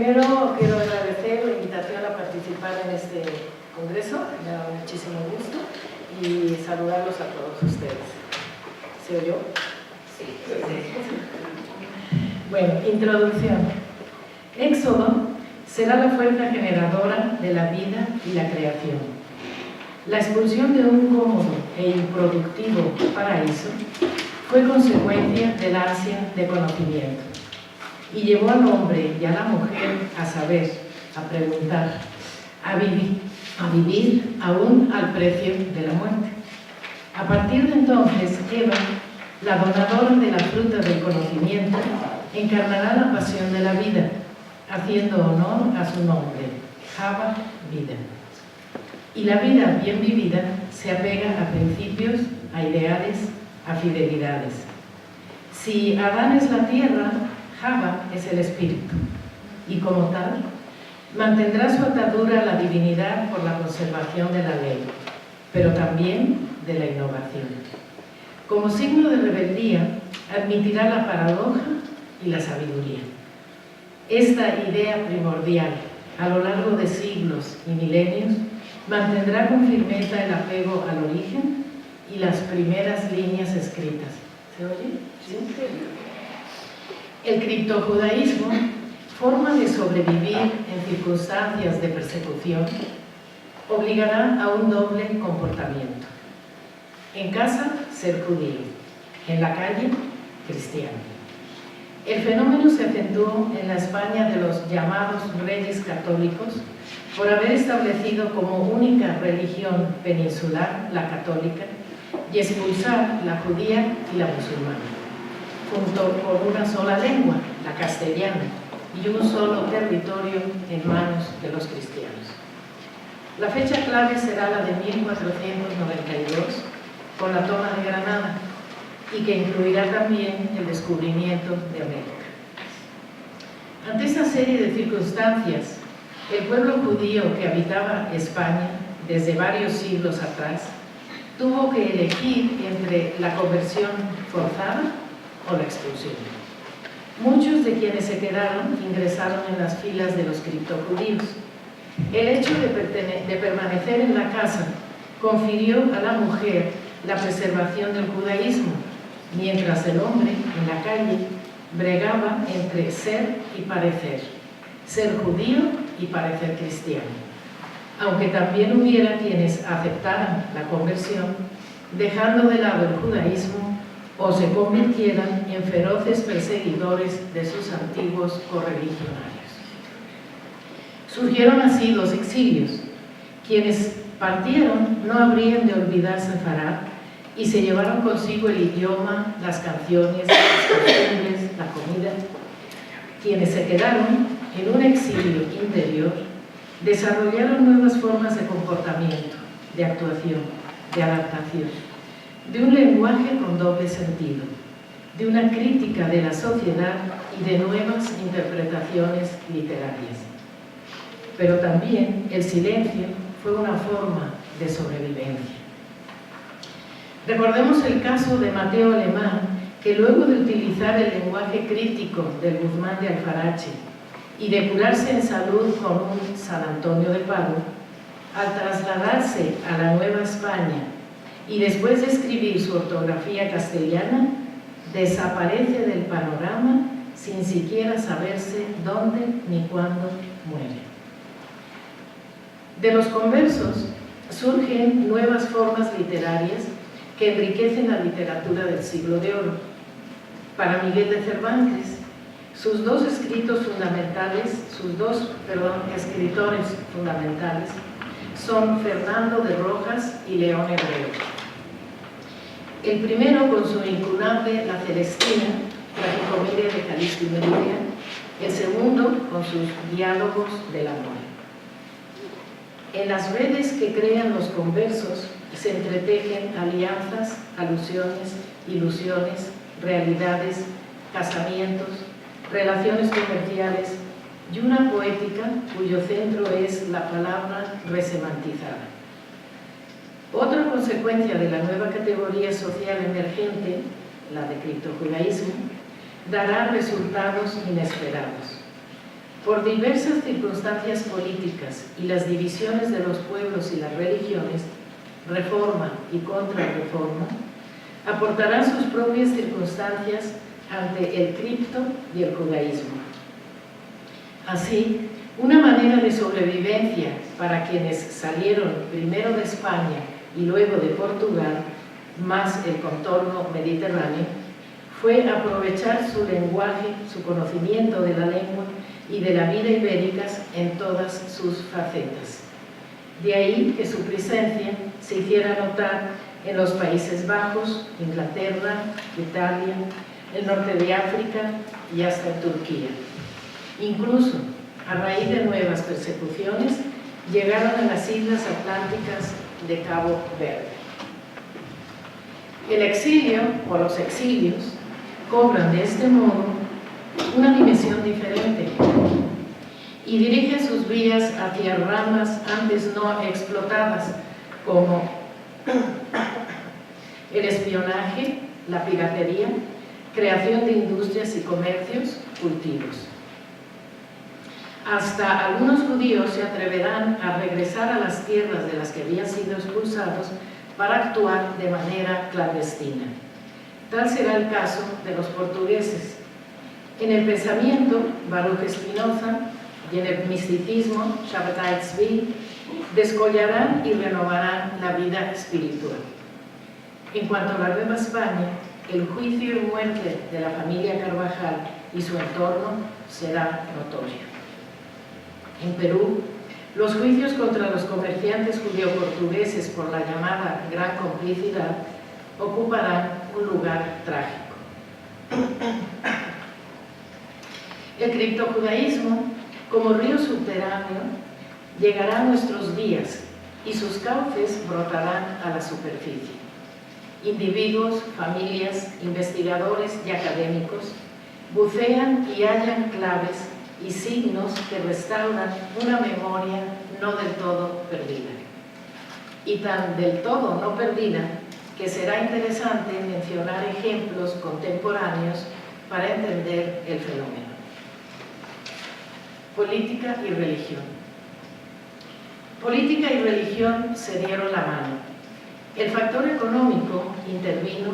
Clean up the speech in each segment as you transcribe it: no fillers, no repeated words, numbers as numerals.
Primero quiero agradecer la invitación a participar en este congreso, me da muchísimo gusto, y saludarlos a todos ustedes. ¿Se oyó? Sí. Bueno, introducción. Éxodo será la fuerza generadora de la vida y la creación. La expulsión de un cómodo e improductivo paraíso fue consecuencia del ansia de conocimiento y llevó al hombre y a la mujer a saber, a preguntar, a vivir aún al precio de la muerte. A partir de entonces, Eva, la donadora de la fruta del conocimiento, encarnará la pasión de la vida, haciendo honor a su nombre, Java, vida. Y la vida bien vivida se apega a principios, a ideales, a fidelidades. Si Adán es la tierra, Java es el espíritu, y como tal, mantendrá su atadura a la divinidad por la conservación de la ley, pero también de la innovación. Como signo de rebeldía, admitirá la paradoja y la sabiduría. Esta idea primordial, a lo largo de siglos y milenios, mantendrá con firmeza el apego al origen y las primeras líneas escritas. ¿Se oye? ¿Sí? El criptojudaísmo, forma de sobrevivir en circunstancias de persecución, obligará a un doble comportamiento. En casa, ser judío; en la calle, cristiano. El fenómeno se acentuó en la España de los llamados reyes católicos por haber establecido como única religión peninsular la católica y expulsar la judía y la musulmana, junto con una sola lengua, la castellana, y un solo territorio en manos de los cristianos. La fecha clave será la de 1492, con la toma de Granada, y que incluirá también el descubrimiento de América. Ante esta serie de circunstancias, el pueblo judío que habitaba España desde varios siglos atrás tuvo que elegir entre la conversión forzada o la expulsión. Muchos de quienes se quedaron ingresaron en las filas de los criptojudíos. El hecho de permanecer en la casa confirió a la mujer la preservación del judaísmo, mientras el hombre, en la calle, bregaba entre ser y parecer, ser judío y parecer cristiano, aunque también hubiera quienes aceptaran la conversión, dejando de lado el judaísmo o se convirtieran en feroces perseguidores de sus antiguos correligionarios. Surgieron así los exilios. Quienes partieron no habrían de olvidar Sefarad y se llevaron consigo el idioma, las canciones, las costumbres, la comida. Quienes se quedaron en un exilio interior desarrollaron nuevas formas de comportamiento, de actuación, de adaptación, de un lenguaje con doble sentido, de una crítica de la sociedad y de nuevas interpretaciones literarias. Pero también el silencio fue una forma de sobrevivencia. Recordemos el caso de Mateo Alemán, que luego de utilizar el lenguaje crítico del Guzmán de Alfarache y de curarse en salud con un San Antonio de Padua, al trasladarse a la Nueva España y después de escribir su ortografía castellana, desaparece del panorama sin siquiera saberse dónde ni cuándo muere. De los conversos surgen nuevas formas literarias que enriquecen la literatura del siglo de oro. Para Miguel de Cervantes, sus dos escritores fundamentales son Fernando de Rojas y León Hebreo. El primero con su incunable La Celestina, tragicomedia de Calixto y Meridia; el segundo con sus diálogos del amor. En las redes que crean los conversos se entretejen alianzas, alusiones, ilusiones, realidades, casamientos, relaciones comerciales y una poética cuyo centro es la palabra resemantizada. Otra consecuencia de la nueva categoría social emergente, la de criptojudaísmo, dará resultados inesperados. Por diversas circunstancias políticas y las divisiones de los pueblos y las religiones, reforma y contrarreforma, aportarán sus propias circunstancias ante el cripto y el judaísmo. Así, una manera de sobrevivencia para quienes salieron primero de España y luego de Portugal, más el contorno mediterráneo, fue aprovechar su lenguaje, su conocimiento de la lengua y de la vida ibéricas en todas sus facetas. De ahí que su presencia se hiciera notar en los Países Bajos, Inglaterra, Italia, el norte de África y hasta en Turquía. Incluso, a raíz de nuevas persecuciones, llegaron a las islas atlánticas de Cabo Verde. El exilio, o los exilios, cobran de este modo una dimensión diferente y dirigen sus vías hacia ramas antes no explotadas, como el espionaje, la piratería, creación de industrias y comercios, cultivos. Hasta algunos judíos se atreverán a regresar a las tierras de las que habían sido expulsados para actuar de manera clandestina. Tal será el caso de los portugueses. En el pensamiento, Baruch Spinoza, y en el misticismo, Shabbatai Tzvi, descollarán y renovarán la vida espiritual. En cuanto a la Nueva España, el juicio y muerte de la familia Carvajal y su entorno será notorio. En Perú, los juicios contra los comerciantes judío-portugueses por la llamada Gran Complicidad ocuparán un lugar trágico. El criptojudaísmo, como río subterráneo, llegará a nuestros días y sus cauces brotarán a la superficie. Individuos, familias, investigadores y académicos bucean y hallan claves y signos que restauran una memoria no del todo perdida. Y tan del todo no perdida que será interesante mencionar ejemplos contemporáneos para entender el fenómeno. Política y religión. Política y religión se dieron la mano. El factor económico intervino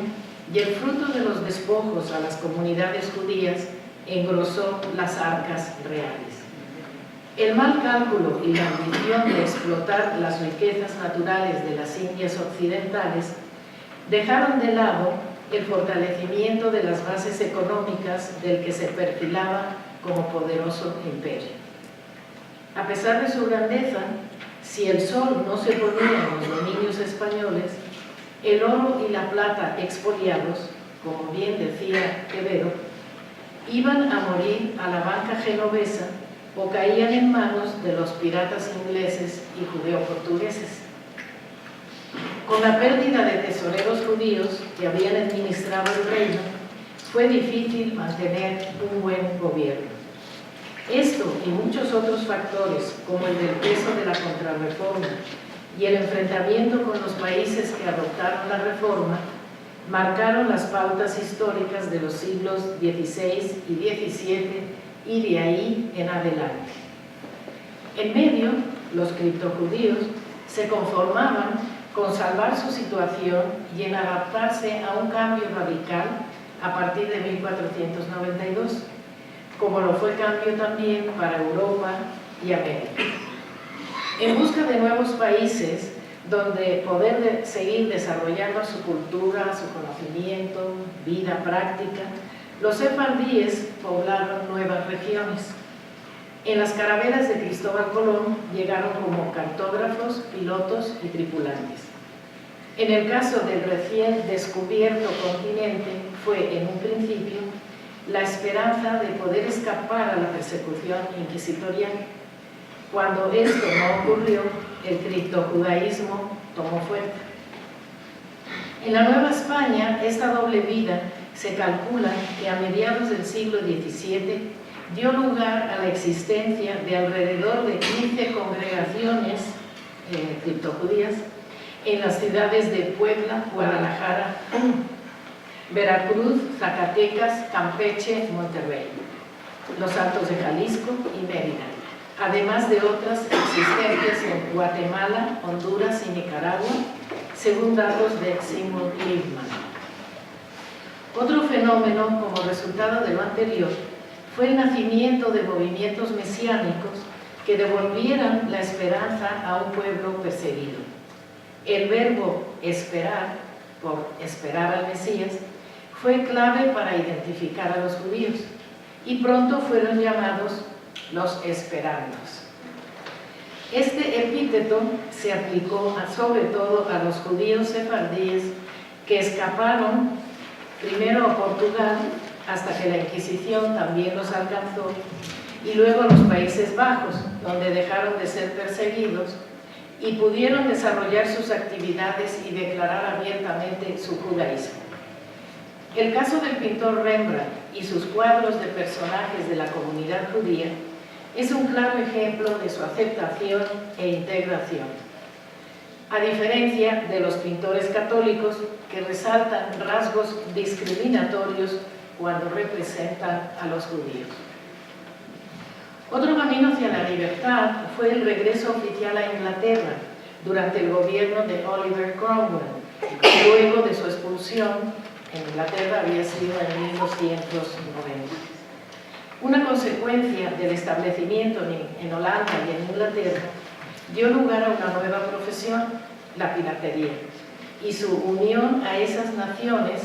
y el fruto de los despojos a las comunidades judías engrosó las arcas reales. El mal cálculo y la ambición de explotar las riquezas naturales de las Indias occidentales dejaron de lado el fortalecimiento de las bases económicas del que se perfilaba como poderoso imperio. A pesar de su grandeza, si el sol no se ponía en los dominios españoles, el oro y la plata expoliados, como bien decía Quevedo, iban a morir a la banca genovesa o caían en manos de los piratas ingleses y judeo-portugueses. Con la pérdida de tesoreros judíos que habían administrado el reino, fue difícil mantener un buen gobierno. Esto y muchos otros factores, como el del peso de la contrarreforma y el enfrentamiento con los países que adoptaron la reforma, marcaron las pautas históricas de los siglos XVI y XVII y de ahí en adelante. En medio, los criptojudíos se conformaban con salvar su situación y en adaptarse a un cambio radical a partir de 1492, como lo fue cambio también para Europa y América. En busca de nuevos países donde poder seguir desarrollando su cultura, su conocimiento, vida práctica, los sefardíes poblaron nuevas regiones. En las carabelas de Cristóbal Colón llegaron como cartógrafos, pilotos y tripulantes. En el caso del recién descubierto continente, fue en un principio la esperanza de poder escapar a la persecución inquisitorial. Cuando esto no ocurrió, el criptojudaísmo tomó fuerza. En la Nueva España, esta doble vida se calcula que a mediados del siglo XVII dio lugar a la existencia de alrededor de 15 congregaciones criptojudías en las ciudades de Puebla, Guadalajara, Veracruz, Zacatecas, Campeche y Monterrey. los Altos de Jalisco y Mérida, además de otras existentes en Guatemala, Honduras y Nicaragua, según datos de Sigmund Liebman. Otro fenómeno como resultado de lo anterior fue el nacimiento de movimientos mesiánicos que devolvieran la esperanza a un pueblo perseguido. El verbo esperar, por esperar al Mesías, fue clave para identificar a los judíos y pronto fueron llamados los esperandos. Este epíteto se aplicó sobre todo a los judíos sefardíes que escaparon primero a Portugal hasta que la Inquisición también los alcanzó y luego a los Países Bajos, donde dejaron de ser perseguidos y pudieron desarrollar sus actividades y declarar abiertamente su judaísmo. El caso del pintor Rembrandt y sus cuadros de personajes de la comunidad judía es un claro ejemplo de su aceptación e integración, a diferencia de los pintores católicos que resaltan rasgos discriminatorios cuando representan a los judíos. Otro camino hacia la libertad fue el regreso oficial a Inglaterra durante el gobierno de Oliver Cromwell, luego de su expulsión. En Inglaterra había sido en 1290. Una consecuencia del establecimiento en Holanda y en Inglaterra dio lugar a una nueva profesión, la piratería, y su unión a esas naciones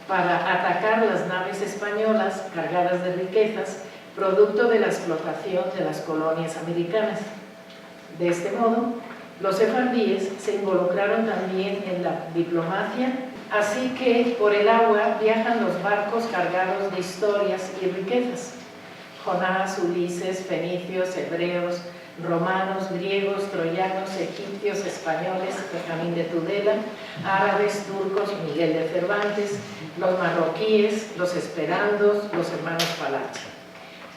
para atacar las naves españolas cargadas de riquezas, producto de la explotación de las colonias americanas. De este modo, los sefardíes se involucraron también en la diplomacia, así que por el agua viajan los barcos cargados de historias y riquezas. Jonás, Ulises, fenicios, hebreos, romanos, griegos, troyanos, egipcios, españoles, Benjamín de Tudela, árabes, turcos, Miguel de Cervantes, los marroquíes, los esperandos, los hermanos Palacio,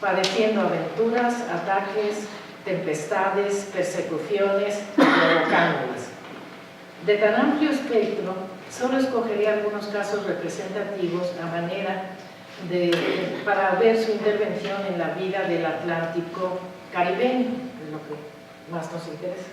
padeciendo aventuras, ataques, tempestades, persecuciones, provocándolas. De tan amplio espectro, solo escogería algunos casos representativos para ver su intervención en la vida del Atlántico caribeño, es lo que más nos interesa.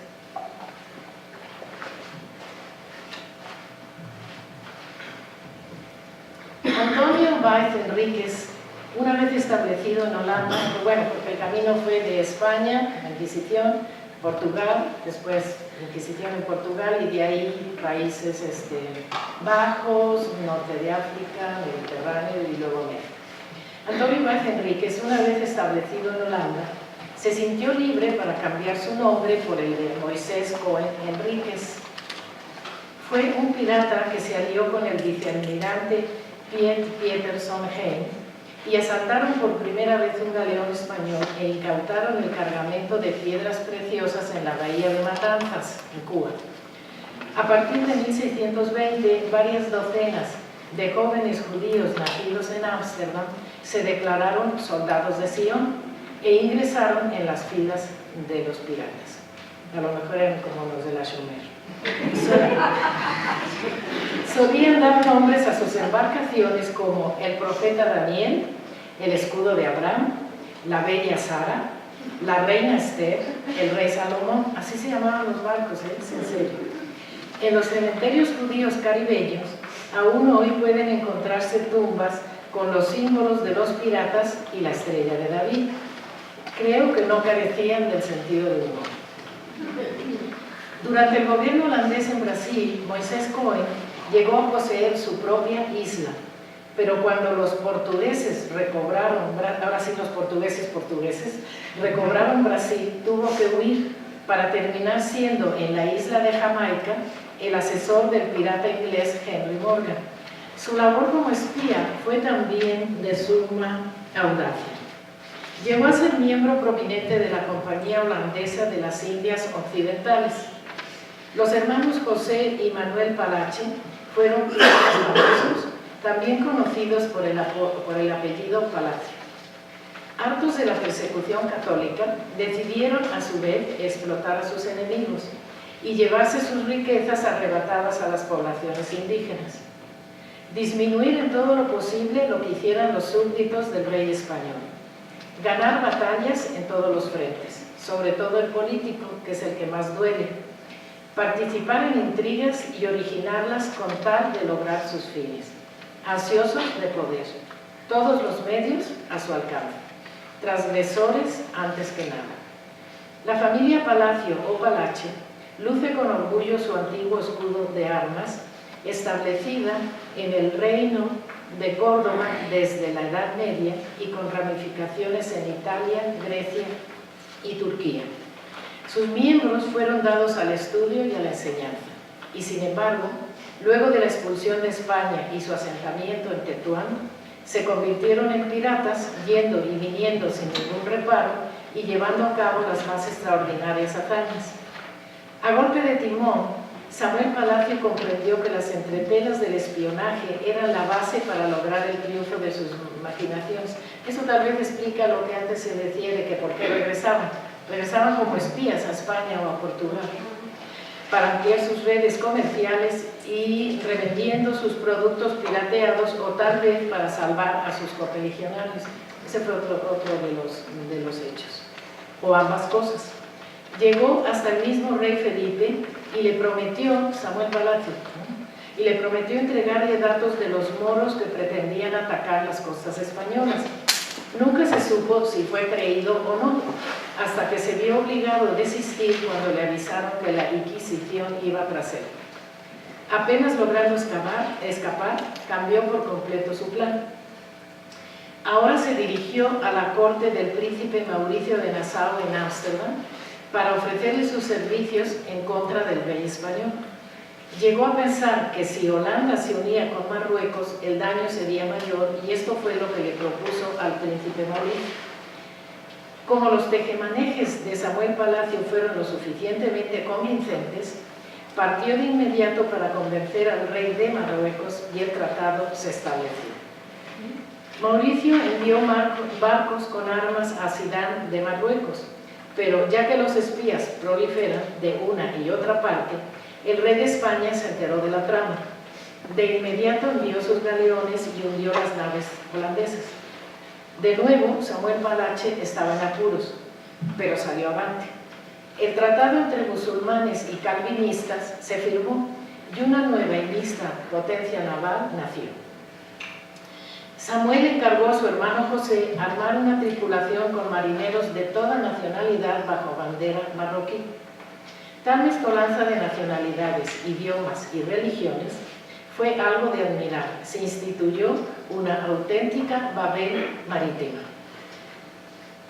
Antonio Báez Enríquez, una vez establecido en Holanda, porque el camino fue de España, la Inquisición, Portugal, después Inquisición en Portugal y de ahí Países Bajos, norte de África, Mediterráneo y luego México. Antonio Báez Enríquez, una vez establecido en Holanda, se sintió libre para cambiar su nombre por el de Moisés Cohen Enríquez. Fue un pirata que se alió con el vicealmirante Piet Pieterson Heyn y asaltaron por primera vez un galeón español e incautaron el cargamento de piedras preciosas en la bahía de Matanzas, en Cuba. A partir de 1620, varias docenas de jóvenes judíos nacidos en Ámsterdam se declararon soldados de Sion e ingresaron en las filas de los piratas. A lo mejor eran como los de la Schumer. Solían dar nombres a sus embarcaciones como el profeta Daniel, el escudo de Abraham, la bella Sara, la reina Esther, el rey Salomón. Así se llamaban los barcos, es en serio. En los cementerios judíos caribeños aún hoy pueden encontrarse tumbas con los símbolos de los piratas y la estrella de David. Creo que no carecían del sentido del humor. Durante el gobierno holandés en Brasil, Moisés Cohen llegó a poseer su propia isla, pero cuando los portugueses recobraron, ahora sí los portugueses recobraron Brasil, tuvo que huir para terminar siendo en la isla de Jamaica el asesor del pirata inglés Henry Morgan. Su labor como espía fue también de suma audacia. Llegó a ser miembro prominente de la Compañía Holandesa de las Indias Occidentales. Los hermanos José y Manuel Palache fueron piratas famosos, también conocidos por el apellido Palacio. Hartos de la persecución católica, decidieron a su vez explotar a sus enemigos y llevarse sus riquezas arrebatadas a las poblaciones indígenas. Disminuir en todo lo posible lo que hicieran los súbditos del rey español. ganar batallas en todos los frentes, sobre todo el político, que es el que más duele, participar en intrigas y originarlas con tal de lograr sus fines, ansiosos de poder, todos los medios a su alcance, transgresores antes que nada. La familia Palacio o Palache luce con orgullo su antiguo escudo de armas, establecida en el reino de Córdoba desde la Edad Media y con ramificaciones en Italia, Grecia y Turquía. Sus miembros fueron dados al estudio y a la enseñanza, y sin embargo, luego de la expulsión de España y su asentamiento en Tetuán, se convirtieron en piratas, yendo y viniendo sin ningún reparo y llevando a cabo las más extraordinarias hazañas. A golpe de timón, Samuel Palacio comprendió que las entretelas del espionaje eran la base para lograr el triunfo de sus maquinaciones. Eso tal vez explica lo que antes se decía de que por qué regresaban. Regresaban como espías a España o a Portugal para ampliar sus redes comerciales y revendiendo sus productos pirateados o tal vez para salvar a sus correligionarios. Ese fue otro de los hechos, o ambas cosas. Llegó hasta el mismo rey Felipe y le prometió, Samuel Palacio, y le prometió entregarle datos de los moros que pretendían atacar las costas españolas. Nunca se supo si fue creído o no, hasta que se vio obligado a desistir cuando le avisaron que la Inquisición iba tras él. Apenas logrando escapar, cambió por completo su plan. Ahora se dirigió a la corte del príncipe Mauricio de Nassau en Ámsterdam para ofrecerle sus servicios en contra del rey español. Llegó a pensar que si Holanda se unía con Marruecos, el daño sería mayor, y esto fue lo que le propuso al príncipe Mauricio. Como los tejemanejes de Samuel Palacio fueron lo suficientemente convincentes, partió de inmediato para convencer al rey de Marruecos y el tratado se estableció. Mauricio envió barcos con armas a Sidán de Marruecos, pero ya que los espías proliferan de una y otra parte, el rey de España se enteró de la trama. De inmediato envió sus galeones y hundió las naves holandesas. De nuevo, Samuel Palache estaba en apuros, pero salió avante. El tratado entre musulmanes y calvinistas se firmó y una nueva y mixta potencia naval nació. Samuel encargó a su hermano José armar una tripulación con marineros de toda nacionalidad bajo bandera marroquí. Tal mezcolanza de nacionalidades, idiomas y religiones fue algo de admirar. Se instituyó una auténtica Babel marítima.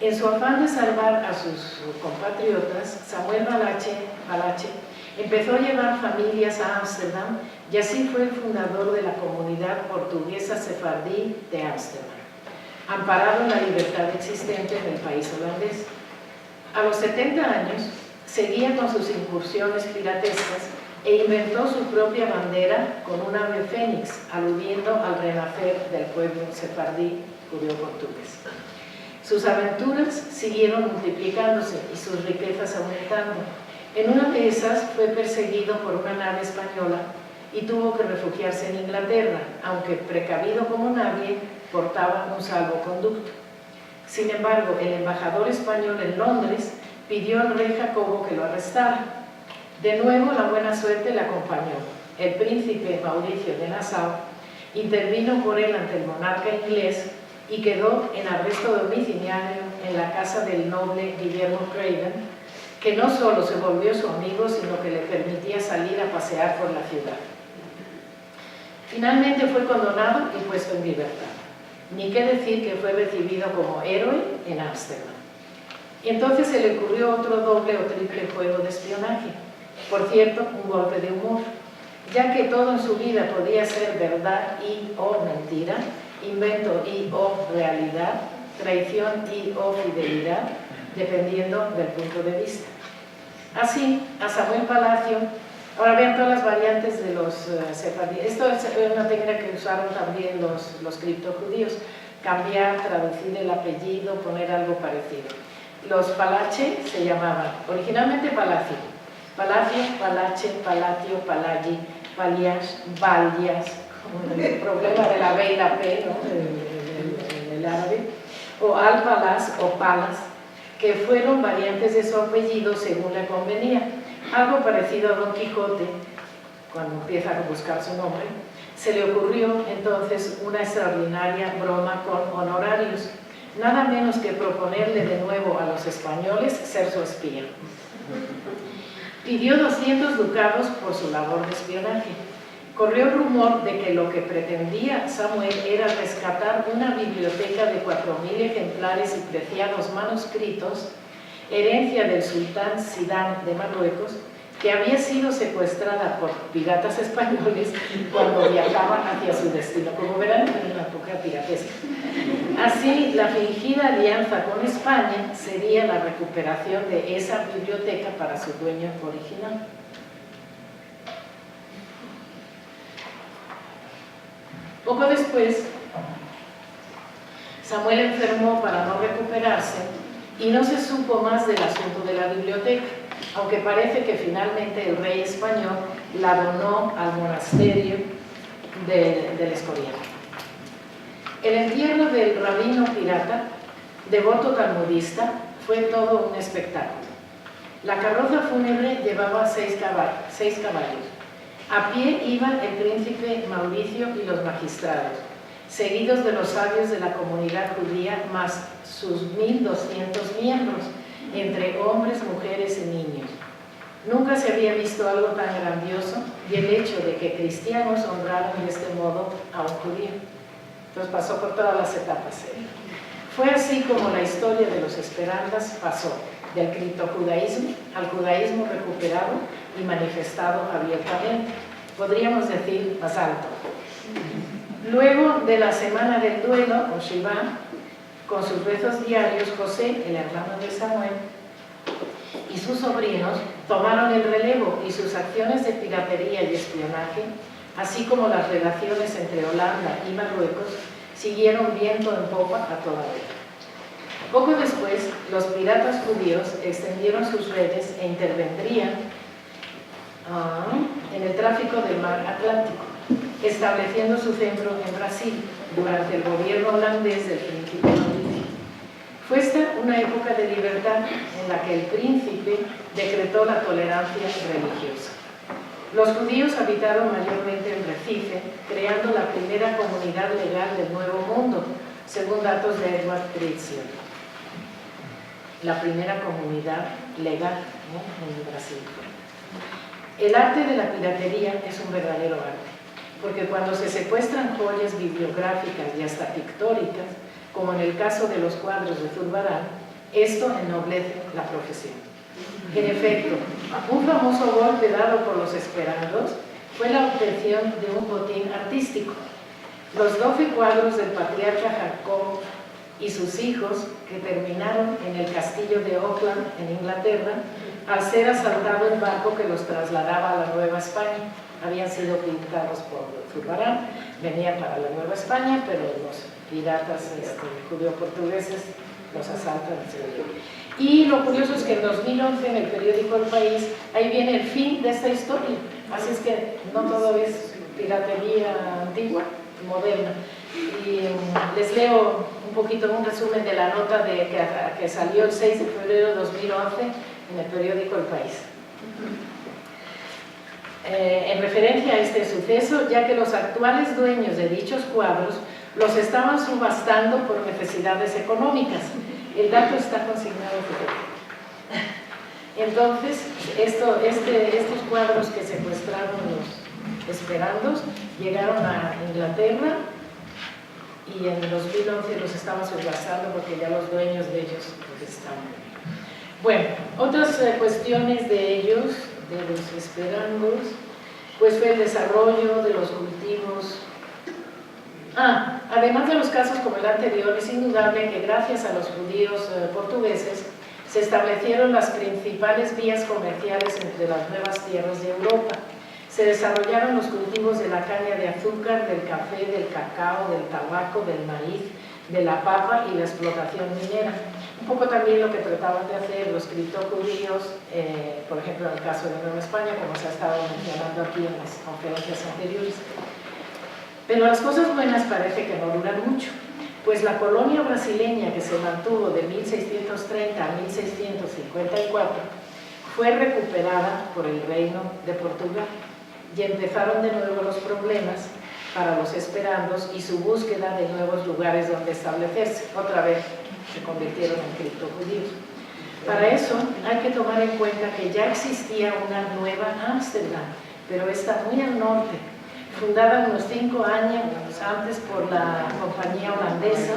En su afán de salvar a sus compatriotas, Samuel Palache empezó a llevar familias a Ámsterdam y así fue el fundador de la comunidad portuguesa sefardí de Ámsterdam, amparado en la libertad existente en el país holandés. A los 70 años, seguía con sus incursiones piratescas e inventó su propia bandera con un ave fénix, aludiendo al renacer del pueblo sefardí judeo-portugués. Sus aventuras siguieron multiplicándose y sus riquezas aumentando. En una de esas fue perseguido por una nave española y tuvo que refugiarse en Inglaterra, aunque precavido como nadie, portaba un salvoconducto. Sin embargo, el embajador español en Londres pidió al rey Jacobo que lo arrestara. De nuevo, la buena suerte le acompañó. El príncipe Mauricio de Nassau intervino por él ante el monarca inglés y quedó en arresto domiciliario en la casa del noble Guillermo Craven, que no solo se volvió su amigo, sino que le permitía salir a pasear por la ciudad. Finalmente fue condonado y puesto en libertad. Ni qué decir que fue recibido como héroe en Ámsterdam. Y entonces se le ocurrió otro doble o triple juego de espionaje. Por cierto, un golpe de humor, ya que todo en su vida podía ser verdad y o mentira, invento y o realidad, traición y o fidelidad, dependiendo del punto de vista. Así, a Samuel Palacio, ahora vean todas las variantes de los sefardíes. Esto es una técnica que usaron también los criptojudíos, cambiar, traducir el apellido, poner algo parecido. Los Palache se llamaban originalmente Palacio, Palache, Palatio, Palagi, Palias, Valias, como el problema de la B y la P, ¿no? en el árabe. o Alpalas o Palas, que fueron variantes de su apellido según le convenía. Algo parecido a Don Quijote, cuando empieza a buscar su nombre, se le ocurrió entonces una extraordinaria broma con honorarios, nada menos que proponerle de nuevo a los españoles ser su espía. Pidió 200 ducados por su labor de espionaje. Corrió el rumor de que lo que pretendía Samuel era rescatar una biblioteca de 4.000 ejemplares y preciados manuscritos, herencia del sultán Sidán de Marruecos, que había sido secuestrada por piratas españoles cuando viajaban hacia su destino. Como verán, en una época piratesca. Así, la fingida alianza con España sería la recuperación de esa biblioteca para su dueño original. Poco después, Samuel enfermó para no recuperarse y no se supo más del asunto de la biblioteca, aunque parece que finalmente el rey español la donó al monasterio del Escorial. El entierro del rabino pirata, devoto talmudista, fue todo un espectáculo. La carroza fúnebre llevaba 6 caballos. A pie iban el príncipe Mauricio y los magistrados, seguidos de los sabios de la comunidad judía, más sus 1.200 miembros, entre hombres, mujeres y niños. Nunca se había visto algo tan grandioso, y el hecho de que cristianos honraran de este modo a un judío. Entonces pasó por todas las etapas. Fue así como la historia de los esperantas pasó del criptojudaísmo al judaísmo recuperado y manifestado abiertamente, podríamos decir más alto. Luego de la semana del duelo, o Shiva, con sus rezos diarios, José, el hermano de Samuel, y sus sobrinos tomaron el relevo, y sus acciones de piratería y espionaje, así como las relaciones entre Holanda y Marruecos, siguieron viento en popa a toda vela. Poco después, los piratas judíos extendieron sus redes e intervendrían en el tráfico del mar Atlántico, estableciendo su centro en Brasil durante el gobierno holandés del príncipe Mauricio. Fue esta una época de libertad en la que el príncipe decretó la tolerancia religiosa. Los judíos habitaron mayormente en Recife, creando la primera comunidad legal del Nuevo Mundo, según datos de Edward Critzion. La primera comunidad legal, ¿no?, en Brasil. El arte de la piratería es un verdadero arte, porque cuando se secuestran joyas bibliográficas y hasta pictóricas, como en el caso de los cuadros de Zurbarán, esto ennoblece la profesión. En efecto, un famoso golpe dado por los esperantos fue la obtención de un botín artístico. Los 12 cuadros del patriarca Jacob y sus hijos, que terminaron en el castillo de Auckland, en Inglaterra, al ser asaltado el barco que los trasladaba a la Nueva España. Habían sido pintados por Zurbarán, venían para la Nueva España, pero los piratas judeo-portugueses los asaltan. Y lo curioso es que en 2011, en el periódico El País, ahí viene el fin de esta historia. Así es que no todo es piratería antigua, moderna. Y les leo un poquito un resumen de la nota que salió el 6 de febrero de 2011 en el periódico El País. En referencia a este suceso, ya que los actuales dueños de dichos cuadros los estaban subastando por necesidades económicas. El dato está consignado. Entonces, estos cuadros que secuestraron los esperantos llegaron a Inglaterra y en 2011 los estaban subastando porque ya los dueños de ellos pues, estaban. Bueno, otras cuestiones de ellos, de los esperantos, pues fue el desarrollo de los cultivos. Además de los casos como el anterior, es indudable que gracias a los judíos portugueses se establecieron las principales vías comerciales entre las nuevas tierras de Europa. Se desarrollaron los cultivos de la caña de azúcar, del café, del cacao, del tabaco, del maíz, de la papa y la explotación minera. Un poco también lo que trataban de hacer los criptojudíos, por ejemplo en el caso de Nueva España, como se ha estado mencionando aquí en las conferencias anteriores. Pero las cosas buenas parece que no duran mucho. pues la colonia brasileña que se mantuvo de 1630 a 1654 fue recuperada por el Reino de Portugal y empezaron de nuevo los problemas para los esperandos y su búsqueda de nuevos lugares donde establecerse. Otra vez se convirtieron en criptojudíos. Para eso hay que tomar en cuenta que ya existía una nueva Ámsterdam, pero está muy al norte, fundada unos 5 años antes por la compañía holandesa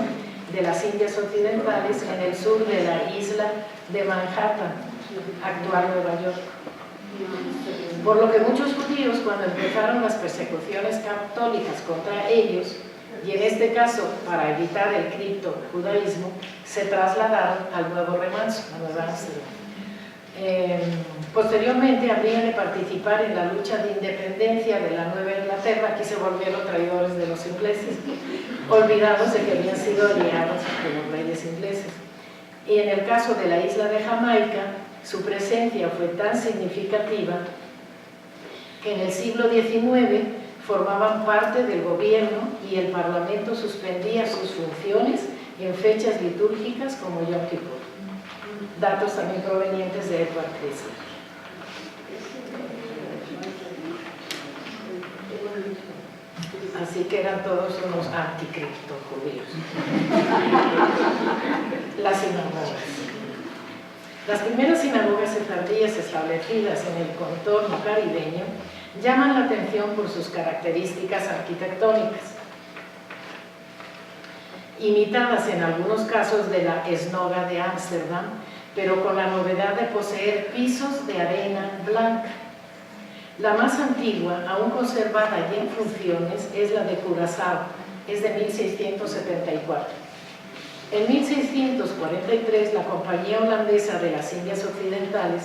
de las Indias Occidentales en el sur de la isla de Manhattan, actual Nueva York. Por lo que muchos judíos, cuando empezaron las persecuciones católicas contra ellos, y en este caso para evitar el criptojudaísmo, se trasladaron al Nuevo Remanso, a Nueva Ámsterdam. Posteriormente habrían de participar en la lucha de independencia de la Nueva Inglaterra. Aquí se volvieron traidores de los ingleses, olvidados de que habían sido aliados de los reyes ingleses. Y en el caso de la isla de Jamaica, su presencia fue tan significativa que en el siglo XIX formaban parte del gobierno y el parlamento suspendía sus funciones en fechas litúrgicas como Yom Kippur. Datos también provenientes de Edward Chrysler. Así que eran todos unos anticristo judíos. Las sinagogas. Las primeras sinagogas sefardíes establecidas en el contorno caribeño llaman la atención por sus características arquitectónicas, imitadas en algunos casos de la esnoga de Ámsterdam, pero con la novedad de poseer pisos de arena blanca. La más antigua, aún conservada y en funciones, es la de Curazao, es de 1674. En 1643, la compañía holandesa de las Indias Occidentales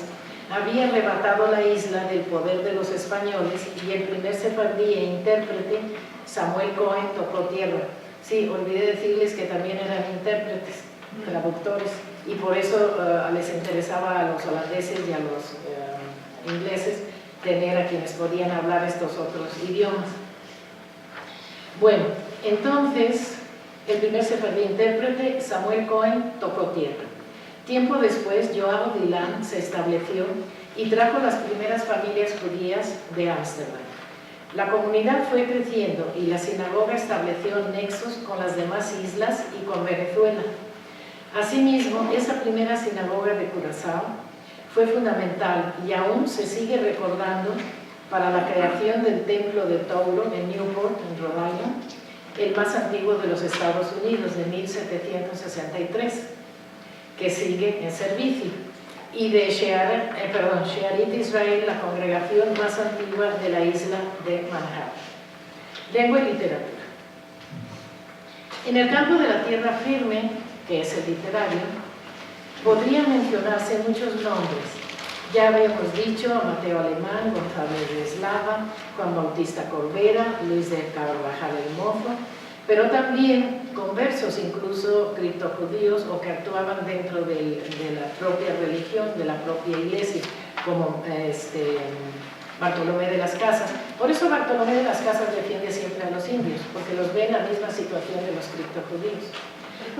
había arrebatado la isla del poder de los españoles y el primer sefardí e intérprete, Samuel Cohen, tocó tierra. Sí, olvidé decirles que también eran intérpretes, traductores, y por eso les interesaba a los holandeses y a los ingleses tener a quienes podían hablar estos otros idiomas. Bueno, entonces, el primer sefardí intérprete, Samuel Cohen, tocó tierra. Tiempo después, Joab Dylan se estableció y trajo las primeras familias judías de Ámsterdam. La comunidad fue creciendo y la sinagoga estableció nexos con las demás islas y con Venezuela. Asimismo, esa primera sinagoga de Curazao fue fundamental y aún se sigue recordando para la creación del Templo de Touro en Newport, en Rhode Island, el más antiguo de los Estados Unidos, de 1763, que sigue en servicio, y de Shearit Israel, la congregación más antigua de la isla de Manhattan. Lengua y literatura. En el campo de la tierra firme, que es el literario, podrían mencionarse muchos nombres. Ya habíamos dicho a Mateo Alemán, Gonzalo de Eslava, Juan Bautista Corbera, Luis de Carvajal el Mozo, pero también conversos, incluso criptojudíos, o que actuaban dentro de la propia religión, de la propia iglesia, como Bartolomé de las Casas. Por eso Bartolomé de las Casas defiende siempre a los indios, porque los ve en la misma situación de los criptojudíos.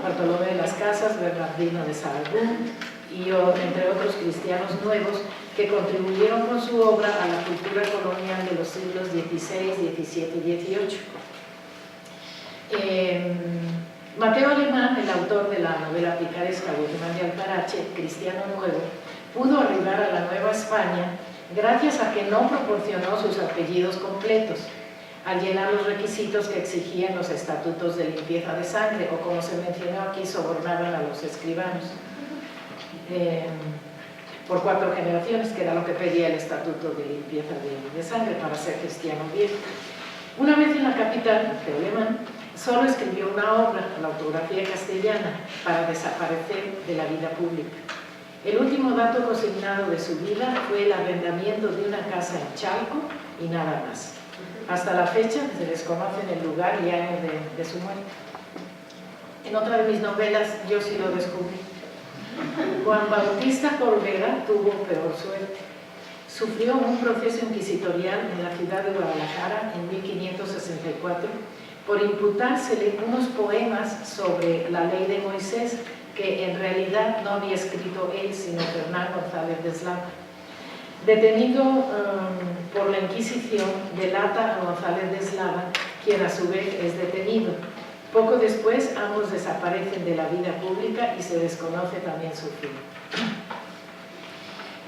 Bartolomé de las Casas, Bernardino de Sahagún y entre otros cristianos nuevos que contribuyeron con su obra a la cultura colonial de los siglos XVI, XVII y XVIII. Mateo Alemán, el autor de la novela picaresca Guzmán de Alfarache, Cristiano Nuevo, pudo arribar a la Nueva España gracias a que no proporcionó sus apellidos completos al llenar los requisitos que exigían los estatutos de limpieza de sangre, o como se mencionó aquí, sobornaban a los escribanos por 4 generaciones, que era lo que pedía el estatuto de limpieza de sangre para ser cristiano viejo. Una vez en la capital, Mateo Alemán solo escribió una obra, la autografía castellana, para desaparecer de la vida pública. El último dato consignado de su vida fue el arrendamiento de una casa en Chalco y nada más. Hasta la fecha se desconocen el lugar y año de su muerte. En otra de mis novelas yo sí lo descubrí. Juan Bautista Corbera tuvo peor suerte. Sufrió un proceso inquisitorial en la ciudad de Guadalajara en 1564 por imputársele unos poemas sobre la ley de Moisés, que en realidad no había escrito él, sino Fernán González de Eslava. Detenido por la Inquisición, delata a González de Eslava, quien a su vez es detenido. Poco después, ambos desaparecen de la vida pública y se desconoce también su fin.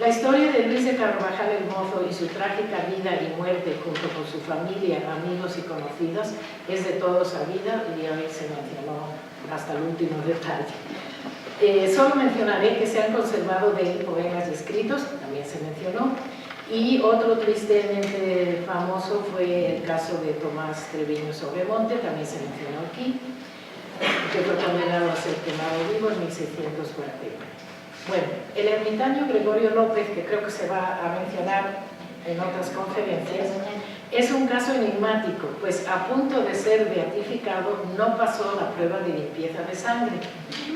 La historia de Luis de Carvajal el Mozo y su trágica vida y muerte junto con su familia, amigos y conocidos es de todos sabida y hoy se mencionó hasta el último detalle. Solo mencionaré que se han conservado de él poemas y escritos, también se mencionó, y otro tristemente famoso fue el caso de Tomás Treviño Sobremonte, también se mencionó aquí, que fue condenado a ser quemado vivo en 1641. Bueno, el ermitaño Gregorio López, que creo que se va a mencionar en otras conferencias, es un caso enigmático, pues a punto de ser beatificado no pasó la prueba de limpieza de sangre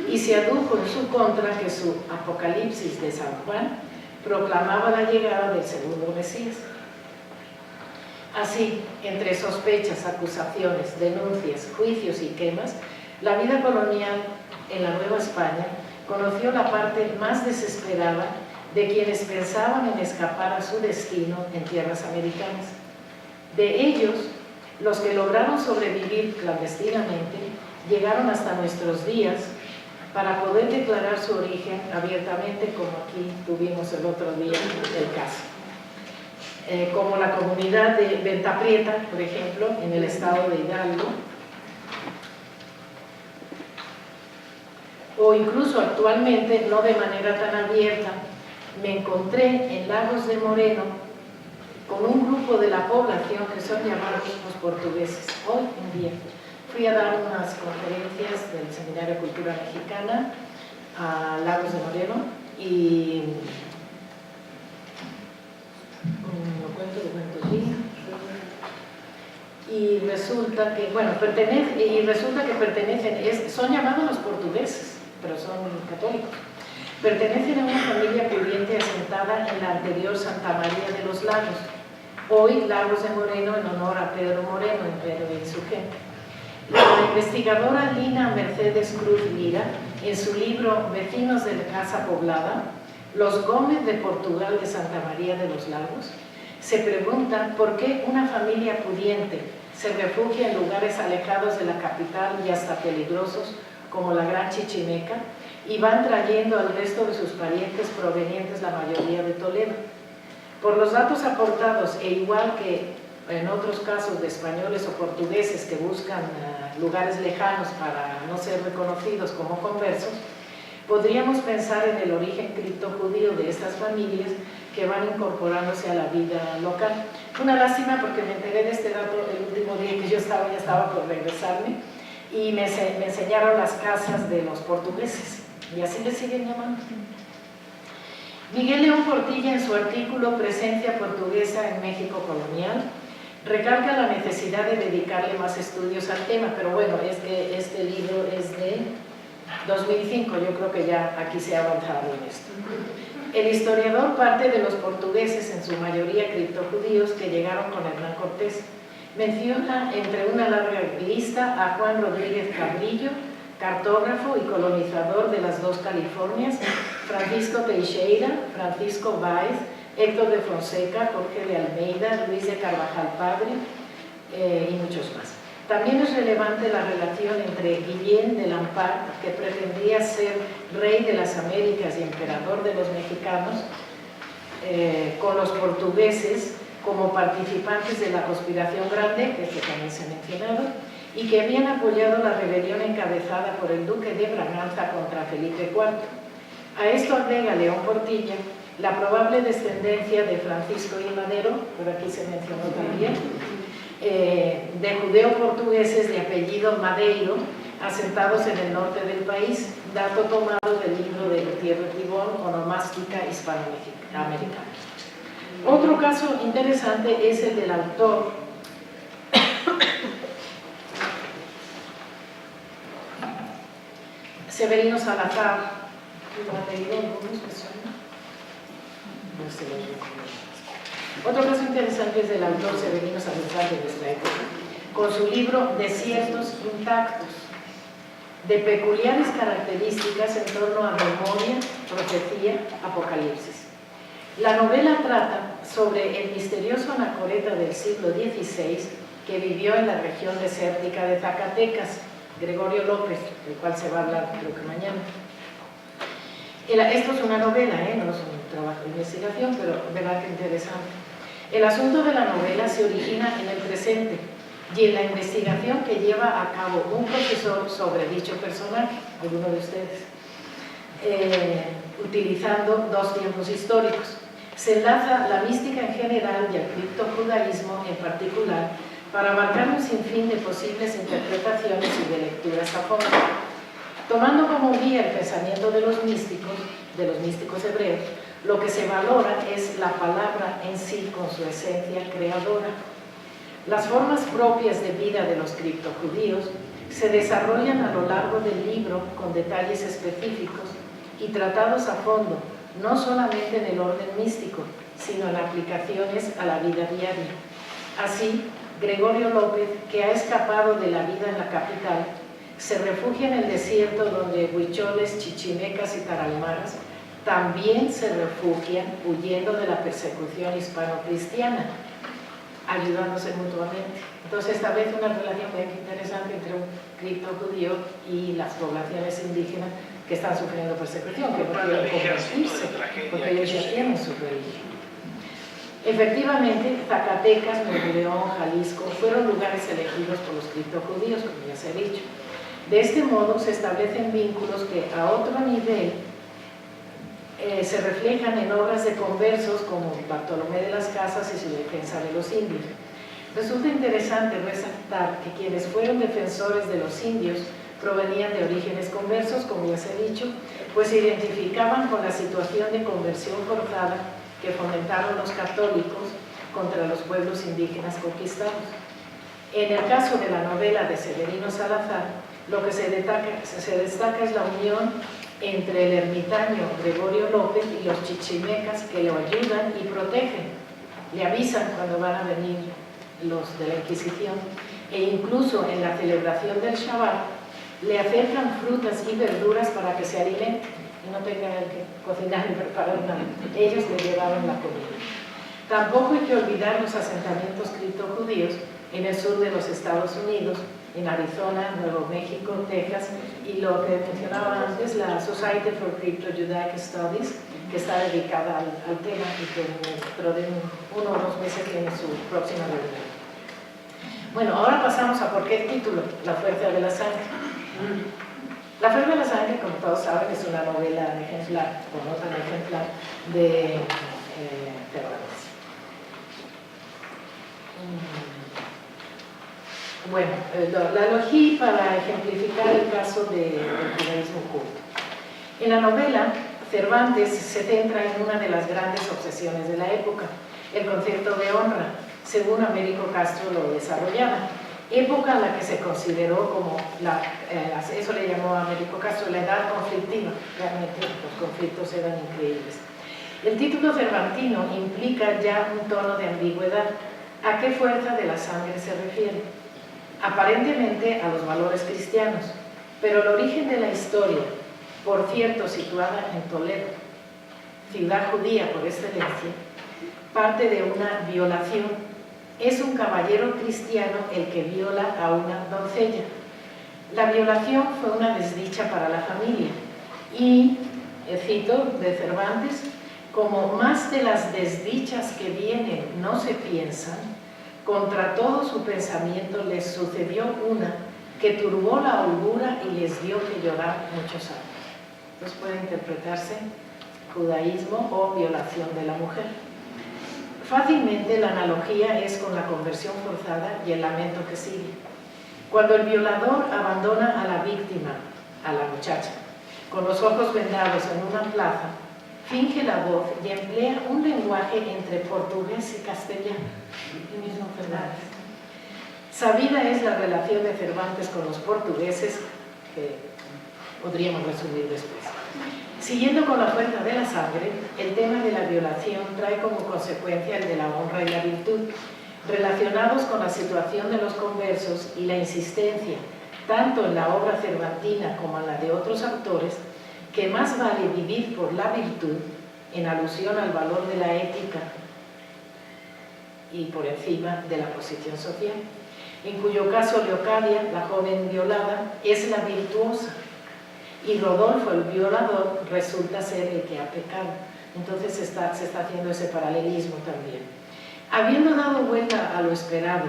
y se adujo en su contra que su Apocalipsis de San Juan proclamaba la llegada del segundo Mesías. Así, entre sospechas, acusaciones, denuncias, juicios y quemas, la vida colonial en la Nueva España conoció la parte más desesperada de quienes pensaban en escapar a su destino en tierras americanas. De ellos, los que lograron sobrevivir clandestinamente llegaron hasta nuestros días para poder declarar su origen abiertamente, como aquí tuvimos el otro día el caso. Como la comunidad de Venta Prieta, por ejemplo, en el estado de Hidalgo, o incluso actualmente, no de manera tan abierta, me encontré en Lagos de Moreno con un grupo de la población que son llamados los portugueses. Hoy en día fui a dar unas conferencias del Seminario de Cultura Mexicana a Lagos de Moreno y resulta que, bueno, pertenecen, son llamados los portugueses, pero son católicos. Pertenecen a una familia pudiente asentada en la anterior Santa María de los Lagos, hoy Lagos de Moreno en honor a Pedro Moreno, Pedro de Insurgente. La investigadora Lina Mercedes Cruz Lira, en su libro Vecinos de la Casa Poblada, Los Gómez de Portugal de Santa María de los Lagos, se pregunta por qué una familia pudiente se refugia en lugares alejados de la capital y hasta peligrosos como la Gran Chichimeca y van trayendo al resto de sus parientes provenientes la mayoría de Toledo. Por los datos aportados, e igual que en otros casos de españoles o portugueses que buscan lugares lejanos para no ser reconocidos como conversos, podríamos pensar en el origen criptojudío de estas familias que van incorporándose a la vida local. Una lástima porque me enteré de este dato el último día que yo ya estaba por regresarme y me enseñaron las casas de los portugueses y así les siguen llamando. Miguel León Portilla, en su artículo Presencia portuguesa en México colonial, recalca la necesidad de dedicarle más estudios al tema, pero bueno, es que este libro es de 2005, yo creo que ya aquí se ha avanzado en esto. El historiador parte de los portugueses, en su mayoría criptojudíos, que llegaron con Hernán Cortés. Menciona entre una larga lista a Juan Rodríguez Cabrillo, cartógrafo y colonizador de las dos Californias, Francisco Teixeira, Francisco Báez, Héctor de Fonseca, Jorge de Almeida, Luis de Carvajal Padre y muchos más. También es relevante la relación entre Guillén de Lampart, que pretendía ser rey de las Américas y emperador de los mexicanos, con los portugueses como participantes de la conspiración grande, que también se ha mencionado, y que habían apoyado la rebelión encabezada por el duque de Braganza contra Felipe IV. A esto agrega León Portilla la probable descendencia de Francisco y Madero, por aquí se mencionó también, de judeo-portugueses de apellido Madeiro, asentados en el norte del país, dato tomado del libro de Gutiérrez Ribón, Onomástica Hispanoamericana. Otro caso interesante es el del autor Severino Salazar. Otro caso interesante es del autor Severino Salazar de nuestra época, con su libro Desiertos Intactos, de peculiares características en torno a memoria, profecía, apocalipsis. La novela trata sobre el misterioso anacoreta del siglo XVI que vivió en la región desértica de Zacatecas, Gregorio López, del cual se va a hablar creo que mañana. Esto es una novela, no es un trabajo de investigación, pero verdad que interesante. El asunto de la novela se origina en el presente y en la investigación que lleva a cabo un profesor sobre dicho personaje, alguno de ustedes, utilizando dos tiempos históricos. Se enlaza la mística en general y el criptojudaísmo en particular para abarcar un sinfín de posibles interpretaciones y de lecturas a fondo. Tomando como guía el pensamiento de los místicos hebreos, lo que se valora es la palabra en sí con su esencia creadora. Las formas propias de vida de los criptojudíos se desarrollan a lo largo del libro con detalles específicos y tratados a fondo, no solamente en el orden místico, sino en aplicaciones a la vida diaria. Así, Gregorio López, que ha escapado de la vida en la capital, se refugia en el desierto donde huicholes, chichimecas y tarahumaras también se refugian huyendo de la persecución hispano-cristiana, ayudándose mutuamente. Entonces, esta vez una relación muy interesante entre un criptojudío y las poblaciones indígenas que están sufriendo persecución, que no quieren convertirse, porque ellos ya tienen su religión. Efectivamente, Zacatecas, Nuevo León, Jalisco fueron lugares elegidos por los criptojudíos, como ya se ha dicho. De este modo se establecen vínculos que a otro nivel se reflejan en obras de conversos como Bartolomé de las Casas y su defensa de los indios. Resulta interesante resaltar que quienes fueron defensores de los indios provenían de orígenes conversos, como ya se ha dicho, pues se identificaban con la situación de conversión forzada que fomentaron los católicos contra los pueblos indígenas conquistados. En el caso de la novela de Severino Salazar, lo que se destaca es la unión entre el ermitaño Gregorio López y los chichimecas que lo ayudan y protegen. Le avisan cuando van a venir los de la Inquisición e incluso en la celebración del Shabbat le acercan frutas y verduras para que se alimente y no tengan que cocinar y preparar nada. Ellos le llevaron la comida. Tampoco hay que olvidar los asentamientos criptojudíos en el sur de los Estados Unidos, en Arizona, Nuevo México, Texas, y lo que mencionaba antes, la Society for Crypto-Judaic Studies, que está dedicada al tema y que dentro de 1 o 2 meses tiene su próxima reunión. Bueno, ahora pasamos a por qué el título, La fuerza de la sangre. La fuerza de la sangre, como todos saben, es una novela ejemplar, o no tan ejemplar, de Cervantes. Bueno, la elegí para ejemplificar el caso del judaísmo culto. En la novela, Cervantes se centra en una de las grandes obsesiones de la época, el concepto de honra, según Américo Castro lo desarrollaba, época a la que se consideró como, eso le llamó a Américo Castro, la edad conflictiva. Realmente los conflictos eran increíbles. El título cervantino implica ya un tono de ambigüedad. ¿A qué fuerza de la sangre se refiere? Aparentemente a los valores cristianos, pero el origen de la historia, por cierto situada en Toledo, ciudad judía por excelencia, parte de una violación. Es un caballero cristiano el que viola a una doncella. La violación fue una desdicha para la familia y, cito de Cervantes, como más de las desdichas que vienen no se piensan, contra todo su pensamiento les sucedió una que turbó la holgura y les dio que llorar muchos años. Entonces puede interpretarse judaísmo o violación de la mujer. Fácilmente la analogía es con la conversión forzada y el lamento que sigue. Cuando el violador abandona a la víctima, a la muchacha, con los ojos vendados en una plaza, finge la voz y emplea un lenguaje entre portugués y castellano. El mismo Fernández. Sabida es la relación de Cervantes con los portugueses, que podríamos resumir después. Siguiendo con la fuerza de la sangre, el tema de la violación trae como consecuencia el de la honra y la virtud. relacionados con la situación de los conversos y la insistencia, tanto en la obra cervantina como en la de otros autores, que más vale vivir por la virtud, en alusión al valor de la ética y por encima de la posición social, en cuyo caso Leocadia, la joven violada, es la virtuosa y Rodolfo, el violador, resulta ser el que ha pecado. Entonces se está haciendo ese paralelismo también. Habiendo dado vuelta a lo esperado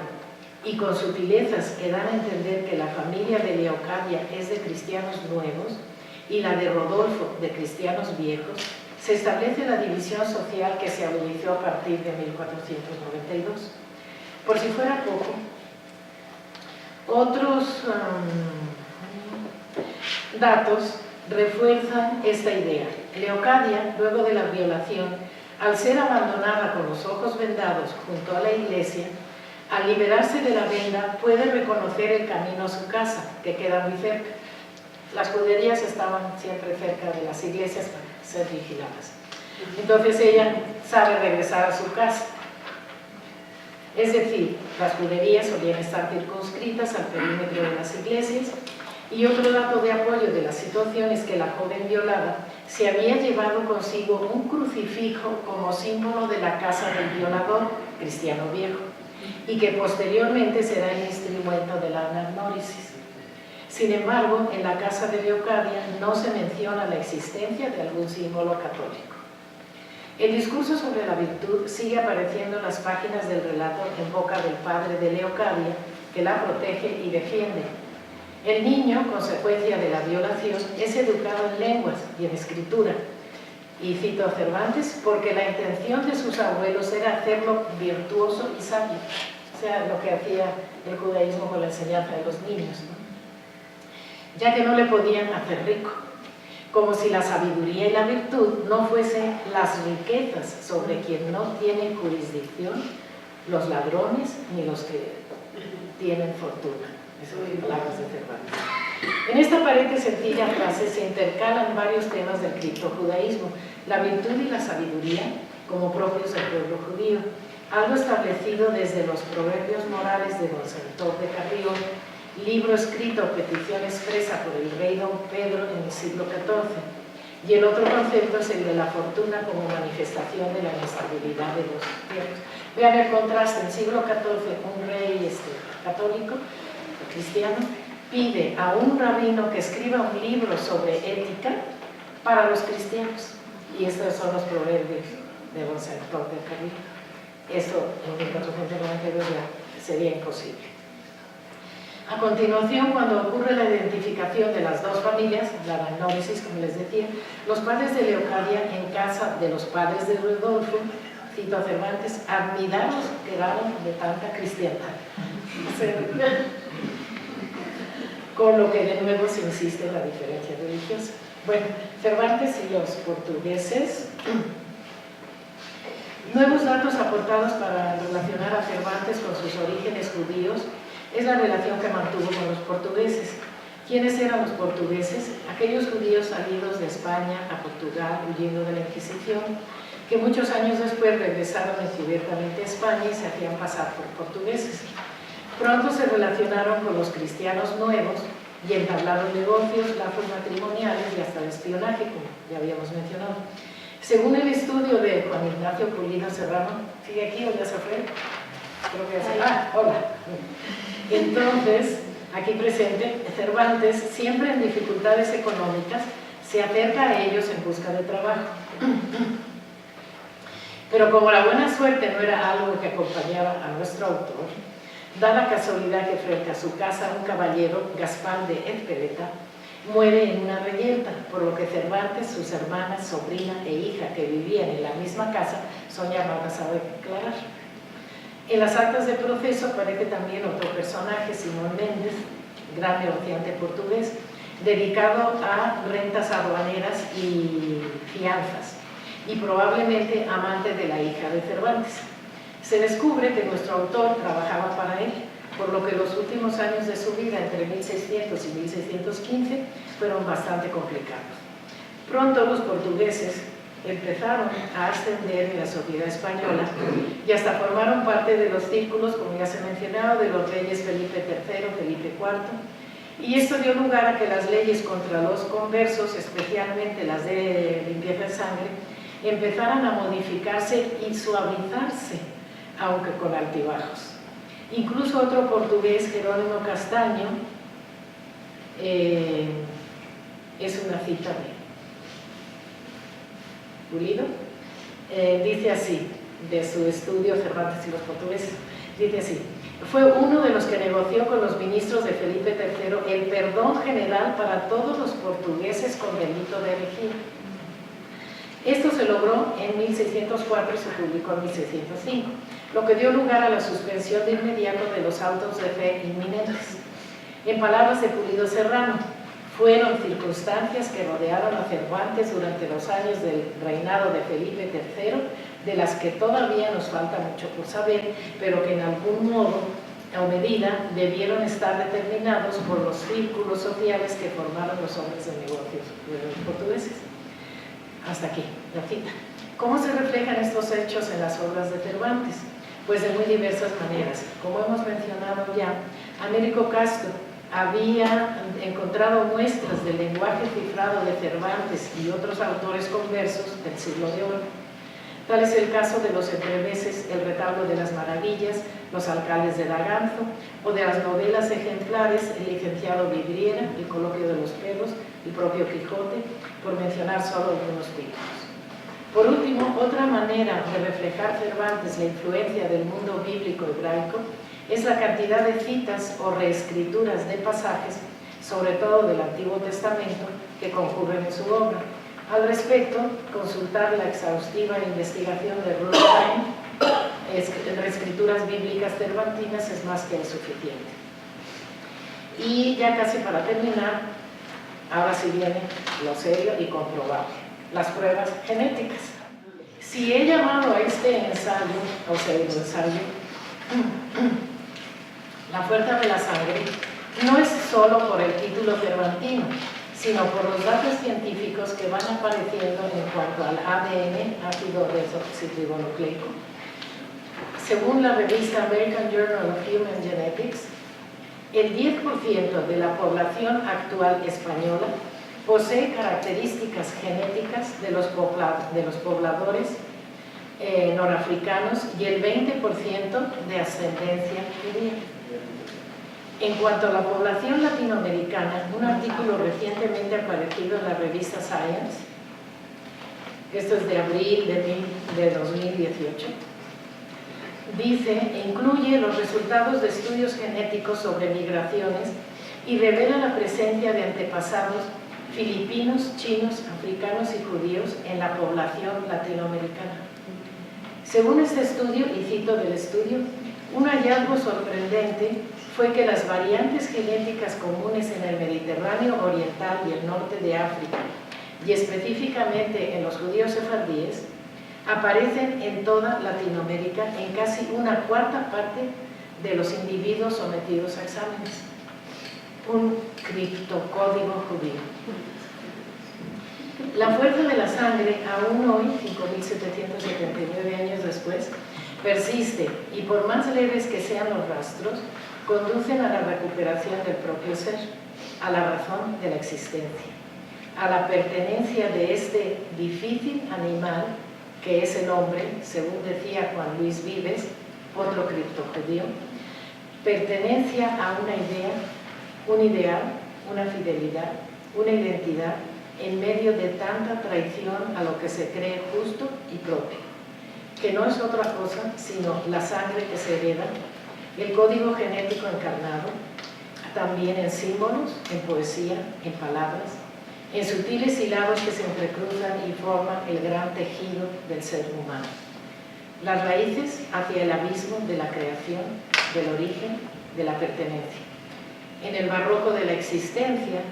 y con sutilezas que dan a entender que la familia de Leocadia es de cristianos nuevos y la de Rodolfo de cristianos viejos, se establece la división social que se agudizó a partir de 1492. Por si fuera poco, otros datos refuerzan esta idea. Leocadia, luego de la violación, al ser abandonada con los ojos vendados junto a la iglesia, al liberarse de la venda puede reconocer el camino a su casa, que queda muy cerca. Las juderías estaban siempre cerca de las iglesias para ser vigiladas. Entonces ella sabe regresar a su casa. Es decir, las juderías solían estar circunscritas al perímetro de las iglesias. Y otro dato de apoyo de la situación es que la joven violada se había llevado consigo un crucifijo como símbolo de la casa del violador, cristiano viejo, y que posteriormente será el instrumento de la anamnórisis. Sin embargo, en la casa de Leocadia no se menciona la existencia de algún símbolo católico. El discurso sobre la virtud sigue apareciendo en las páginas del relato en boca del padre de Leocadia, que la protege y defiende. El niño, consecuencia de la violación, es educado en lenguas y en escritura. Y cito a Cervantes, porque la intención de sus abuelos era hacerlo virtuoso y sabio. O sea, lo que hacía el judaísmo con la enseñanza de los niños, ¿no? Ya que no le podían hacer rico. Como si la sabiduría y la virtud no fuesen las riquezas sobre quien no tiene jurisdicción, los ladrones ni los que tienen fortuna. Esas son palabras de Cervantes. En esta aparente sencilla frase se intercalan varios temas del criptojudaísmo, la virtud y la sabiduría como propios del pueblo judío, algo establecido desde los proverbios morales de Don Santor de Carrión, libro escrito petición expresa por el rey Don Pedro en el siglo XIV, y el otro concepto es el de la fortuna como manifestación de la inestabilidad de los tiempos. Vean el contraste, en el siglo XIV un rey católico, cristiano, pide a un rabino que escriba un libro sobre ética para los cristianos, y estos son los proverbios de Don Santor de Carrión. Eso en 1492 ya sería imposible. A continuación, cuando ocurre la identificación de las dos familias, la anamnórisis, como les decía, los padres de Leocadia en casa de los padres de Rodolfo, cito a Cervantes, admirados quedaron de tanta cristiandad. Con lo que de nuevo se insiste en la diferencia religiosa. Bueno, Cervantes y los portugueses. Nuevos datos aportados para relacionar a Cervantes con sus orígenes judíos es la relación que mantuvo con los portugueses. ¿Quiénes eran los portugueses? Aquellos judíos salidos de España a Portugal huyendo de la Inquisición, que muchos años después regresaron encubiertamente a España y se hacían pasar por portugueses. Pronto se relacionaron con los cristianos nuevos y entablaron negocios, lazos matrimoniales y hasta el espionaje, como ya habíamos mencionado. Según el estudio de Juan Ignacio Pulido Serrano, ¿sigue aquí o ya se fue? Creo que ya se... Ah, hola. Entonces, aquí presente, Cervantes, siempre en dificultades económicas, se acerca a ellos en busca de trabajo. Pero como la buena suerte no era algo que acompañaba a nuestro autor, da la casualidad que frente a su casa un caballero, Gaspar de Ezpeleta, muere en una reyerta, por lo que Cervantes, sus hermanas, sobrina e hija que vivían en la misma casa son llamadas a declarar. En las actas de proceso aparece también otro personaje, Simón Méndez, gran negociante portugués, dedicado a rentas aduaneras y fianzas, y probablemente amante de la hija de Cervantes. Se descubre que nuestro autor trabajaba para él, por lo que los últimos años de su vida, entre 1600 y 1615, fueron bastante complicados. Pronto los portugueses empezaron a ascender en la sociedad española y hasta formaron parte de los círculos, como ya se ha mencionado, de los reyes Felipe III, Felipe IV, y esto dio lugar a que las leyes contra los conversos, especialmente las de limpieza de sangre, empezaran a modificarse y suavizarse, aunque con altibajos. Incluso otro portugués, Jerónimo Castaño, es una cita de Pulido, dice así, de su estudio Cervantes y los portugueses, dice así: fue uno de los que negoció con los ministros de Felipe III el perdón general para todos los portugueses con delito de herejía. Esto se logró en 1604 y se publicó en 1605, lo que dio lugar a la suspensión de inmediato de los autos de fe inminentes. En palabras de Pulido Serrano, fueron circunstancias que rodearon a Cervantes durante los años del reinado de Felipe III, de las que todavía nos falta mucho por saber, pero que en algún modo o medida debieron estar determinados por los círculos sociales que formaron los hombres de negocios portugueses. Hasta aquí, la cita. ¿Cómo se reflejan estos hechos en las obras de Cervantes? Pues de muy diversas maneras. Como hemos mencionado ya, Américo Castro había encontrado muestras del lenguaje cifrado de Cervantes y otros autores conversos del siglo de oro. Tal es el caso de los entremeses El retablo de las maravillas, Los alcaldes de Daganzo, o de las novelas ejemplares El licenciado Vidriera, El coloquio de los perros, El propio Quijote, por mencionar solo algunos títulos. Por último, otra manera de reflejar Cervantes la influencia del mundo bíblico hebraico es la cantidad de citas o reescrituras de pasajes, sobre todo del Antiguo Testamento, que concurren en su obra. Al respecto, consultar la exhaustiva investigación de Ruth Time, reescrituras bíblicas cervantinas, es más que suficiente. Y ya casi para terminar, ahora sí viene lo serio y comprobable, las pruebas genéticas. Si he llamado a este ensayo, o pseudoensayo, La fuerza de la sangre, no es solo por el título cervantino, sino por los datos científicos que van apareciendo en cuanto al ADN, ácido desoxirribonucleico. Según la revista American Journal of Human Genetics, el 10% de la población actual española posee características genéticas de los pobladores norafricanos y el 20% de ascendencia judía. En cuanto a la población latinoamericana, un artículo recientemente aparecido en la revista Science, esto es de abril de 2018, dice e incluye los resultados de estudios genéticos sobre migraciones y revela la presencia de antepasados filipinos, chinos, africanos y judíos en la población latinoamericana. Según este estudio, y cito del estudio, un hallazgo sorprendente fue que las variantes genéticas comunes en el Mediterráneo oriental y el norte de África, y específicamente en los judíos sefardíes, aparecen en toda Latinoamérica en casi una cuarta parte de los individuos sometidos a exámenes. Un criptocódigo judío. La fuerza de la sangre, aún hoy, 5.779 años después, persiste y por más leves que sean los rastros, conducen a la recuperación del propio ser, a la razón de la existencia, a la pertenencia de este difícil animal que es el hombre, según decía Juan Luis Vives, otro criptojudío, pertenencia a una idea, un ideal, una fidelidad, una identidad, en medio de tanta traición a lo que se cree justo y propio, que no es otra cosa sino la sangre que se hereda, el código genético encarnado, también en símbolos, en poesía, en palabras, en sutiles hilados que se entrecruzan y forman el gran tejido del ser humano. Las raíces hacia el abismo de la creación, del origen, de la pertenencia. En el barroco de la existencia,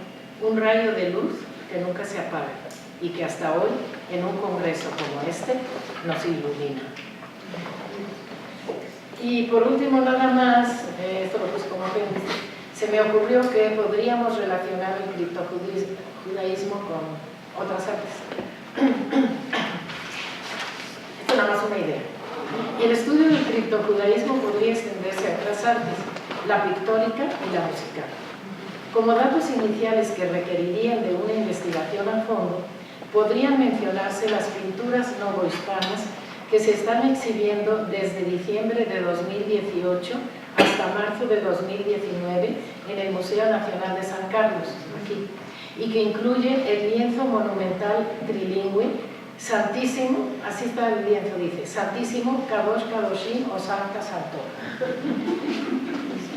un rayo de luz que nunca se apaga y que hasta hoy, en un congreso como este, nos ilumina. Y por último, nada más, esto lo puse como apéndice, se me ocurrió que podríamos relacionar el criptojudaísmo con otras artes. criptojudaísmo podría extenderse a otras artes, la pictórica y la musical. Como datos iniciales que requerirían de una investigación a fondo, podrían mencionarse las pinturas novohispanas que se están exhibiendo desde diciembre de 2018 hasta marzo de 2019 en el Museo Nacional de San Carlos, aquí, y que incluyen el lienzo monumental trilingüe Santísimo, así está el lienzo, dice, Santísimo Kadosh Kadoshim o Santa Santo,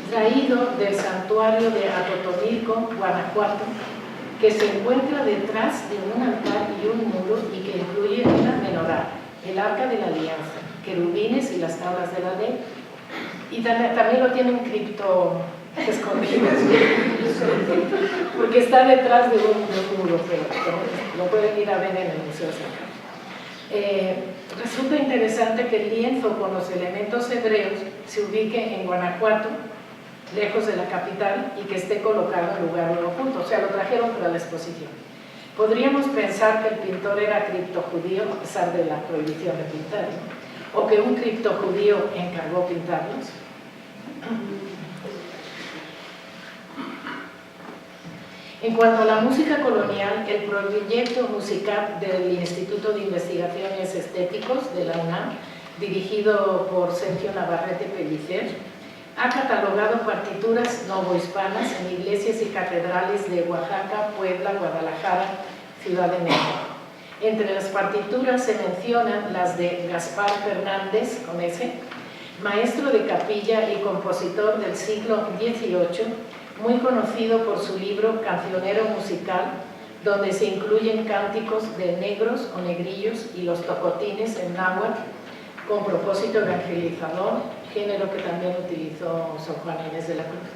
traído del santuario de Atotonilco, Guanajuato, que se encuentra detrás de un altar y un muro y que incluye una menorá, el arca de la alianza, querubines y las tablas de la ley. Y también lo tienen cripto escondido, porque está detrás de un muro, pero lo pueden ir a ver en el Museo Central. Resulta interesante que el lienzo con los elementos hebreos se ubique en Guanajuato, lejos de la capital, y que esté colocado en lugar oculto, o sea, lo trajeron para la exposición. Podríamos pensar que el pintor era criptojudío a pesar de la prohibición de pintar, ¿no? O que un criptojudío encargó pintarlos. En cuanto a la música colonial, el proyecto musical del Instituto de Investigaciones Estéticos de la UNAM, dirigido por Sergio Navarrete Pellicer, ha catalogado partituras novohispanas en iglesias y catedrales de Oaxaca, Puebla, Guadalajara, Ciudad de México. Entre las partituras se mencionan las de Gaspar Fernández, con S, maestro de capilla y compositor del siglo XVIII, muy conocido por su libro Cancionero Musical, donde se incluyen cánticos de negros o negrillos y los tocotines en náhuatl, con propósito evangelizador, género que también utilizó Sor Juana Inés de la Cruz.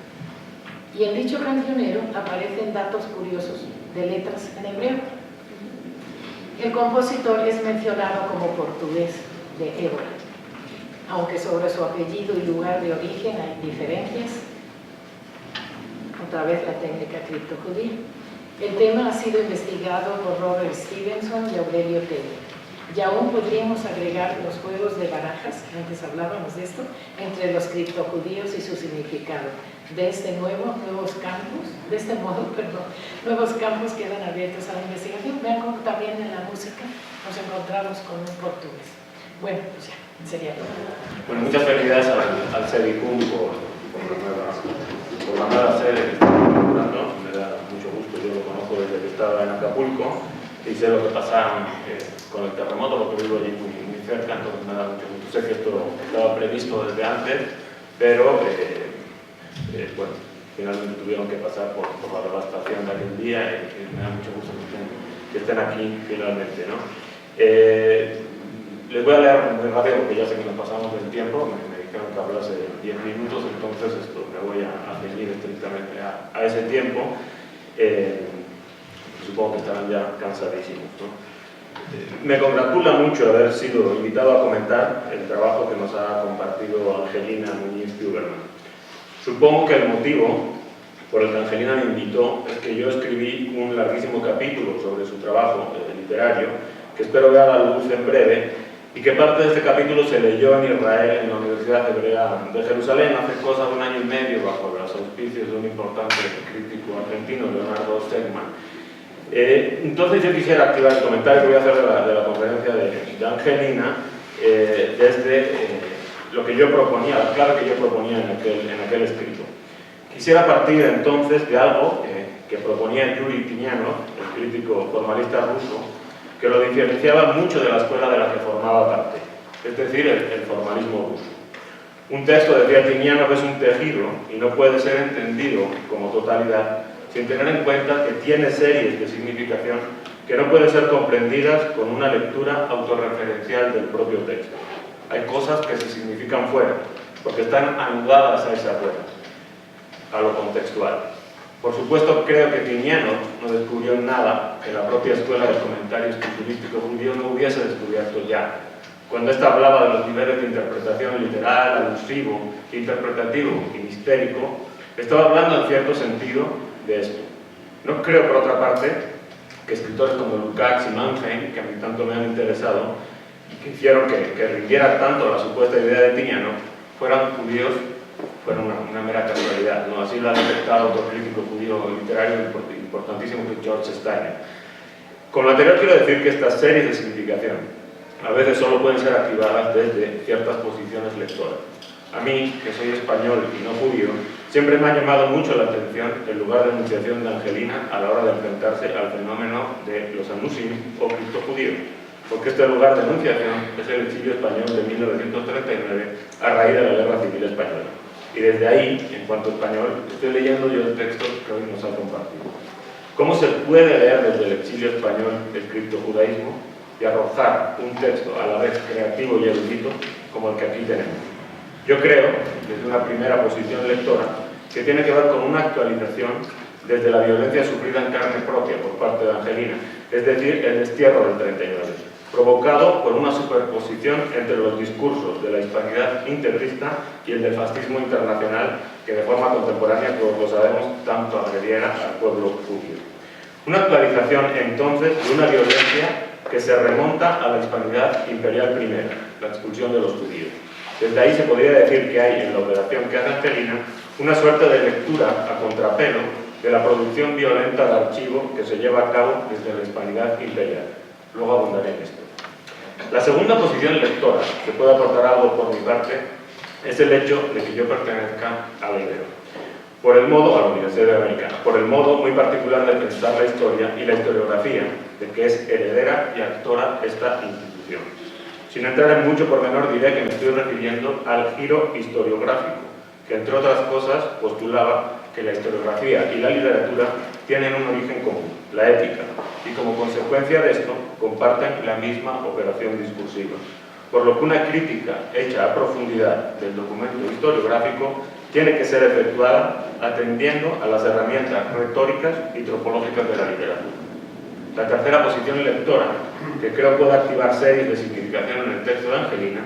Y en dicho cancionero aparecen datos curiosos de letras en hebreo. El compositor es mencionado como portugués de Évora, aunque sobre su apellido y lugar de origen hay diferencias. Otra vez la técnica criptojudía. El tema ha sido investigado por Robert Stevenson y Aurelio Tello. Y aún podríamos agregar los juegos de barajas, antes hablábamos de esto, entre los criptojudíos y su significado. De este nuevos campos, de este modo, nuevos campos quedan abiertos a la investigación. Vean cómo también en la música nos encontramos con un portugués. Bueno, pues ya, sería todo. Bueno, muchas felicidades al CEDICUM por la nueva sede que está inaugurando. Me da mucho gusto, yo lo conozco desde que estaba en Acapulco y sé lo que pasaron con el terremoto, porque vivo allí muy cerca, entonces me da mucho gusto. Sé que esto estaba previsto desde antes, pero bueno, finalmente tuvieron que pasar por la devastación de aquel día y me da mucho gusto que estén aquí finalmente, ¿no? Les voy a leer muy rápido porque ya sé que nos pasamos del tiempo, me dijeron que hablase 10 minutos, entonces me voy a ceñir estrictamente a ese tiempo. Supongo que estarán ya cansadísimos, ¿no? Me congratula mucho haber sido invitado a comentar el trabajo que nos ha compartido Angelina Muñiz-Huberman. Supongo que el motivo por el que Angelina me invitó es que yo escribí un larguísimo capítulo sobre su trabajo literario, que espero vea la luz en breve, y que parte de este capítulo se leyó en Israel, en la Universidad Hebrea de Jerusalén, hace cosa de 1 año y medio, bajo los auspicios de un importante crítico argentino, Leonardo Stegman. Entonces yo quisiera activar el comentario que voy a hacer de la conferencia de Angelina desde lo que yo proponía, la clave que yo proponía en aquel escrito. Quisiera partir entonces de algo que proponía Yuri Tinianov, el crítico formalista ruso, que lo diferenciaba mucho de la escuela de la que formaba parte, es decir, el formalismo ruso. Un texto, decía Tinianov, es un tejido y no puede ser entendido como totalidad sin tener en cuenta que tiene series de significación que no pueden ser comprendidas con una lectura autorreferencial del propio texto. Hay cosas que se significan fuera, porque están anudadas a esa fuera, a lo contextual. Por supuesto, creo que Tinianov no descubrió nada que la propia escuela del comentario escriturístico judío no hubiese descubierto ya. Cuando ésta hablaba de los niveles de interpretación literal, alusivo, interpretativo y mistérico, estaba hablando en cierto sentido de esto. No creo, por otra parte, que escritores como Lukács y Mannheim, que a mí tanto me han interesado, que hicieron que rindiera tanto la supuesta idea de Tiniano fueran judíos, fueron una mera casualidad, ¿no? Así lo ha detectado otro crítico judío literario importantísimo, que es George Steiner. Con lo anterior quiero decir que estas series de significación a veces solo pueden ser activadas desde ciertas posiciones lectoras. A mí, que soy español y no judío, siempre me ha llamado mucho la atención el lugar de enunciación de Angelina a la hora de enfrentarse al fenómeno de los anusim o Cristo judío, porque este lugar de enunciación es el exilio español de 1939 a raíz de la Guerra Civil Española. Y desde ahí, en cuanto a español, estoy leyendo yo el texto que hoy nos ha compartido. ¿Cómo se puede leer desde el exilio español el criptojudaísmo y arrojar un texto a la vez creativo y erudito como el que aquí tenemos? Yo creo, desde una primera posición lectora, que tiene que ver con una actualización desde la violencia sufrida en carne propia por parte de Angelina, es decir, el destierro del 39, provocado por una superposición entre los discursos de la hispanidad integrista y el del fascismo internacional que de forma contemporánea, todos lo sabemos, tanto agrediera al pueblo judío. Una actualización entonces de una violencia que se remonta a la hispanidad imperial primera, la expulsión de los judíos. Desde ahí se podría decir que hay en la operación que hace Angelina una suerte de lectura a contrapelo de la producción violenta de archivo que se lleva a cabo desde la hispanidad imperial. Luego abundaré en esto. La segunda posición lectora, que puede aportar algo por mi parte, es el hecho de que yo pertenezca a la Ibero, por el modo, a la Universidad Americana, por el modo muy particular de pensar la historia y la historiografía, de que es heredera y actora esta institución. Sin entrar en mucho pormenor, diré que me estoy refiriendo al giro historiográfico, que entre otras cosas postulaba que la historiografía y la literatura tienen un origen común, la ética, y como consecuencia de esto comparten la misma operación discursiva. Por lo que una crítica hecha a profundidad del documento historiográfico tiene que ser efectuada atendiendo a las herramientas retóricas y tropológicas de la literatura. La tercera posición lectora, que creo puede activar series de significación en el texto de Angelina,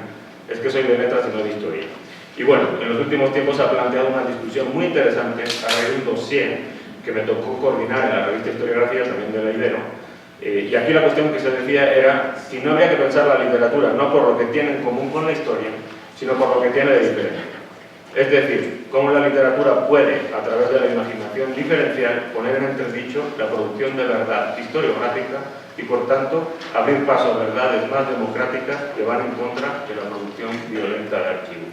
es que soy de letras y no de historia. Y bueno, en los últimos tiempos se ha planteado una discusión muy interesante a raíz de un dossier que me tocó coordinar en la revista Historiografía, también de la Ibero, y aquí la cuestión que se decía era si no había que pensar la literatura no por lo que tiene en común con la historia, sino por lo que tiene de diferente. Es decir, cómo la literatura puede, a través de la imaginación diferencial, poner en entredicho la producción de verdad historiográfica y, por tanto, abrir paso a verdades más democráticas que van en contra de la producción violenta de archivo.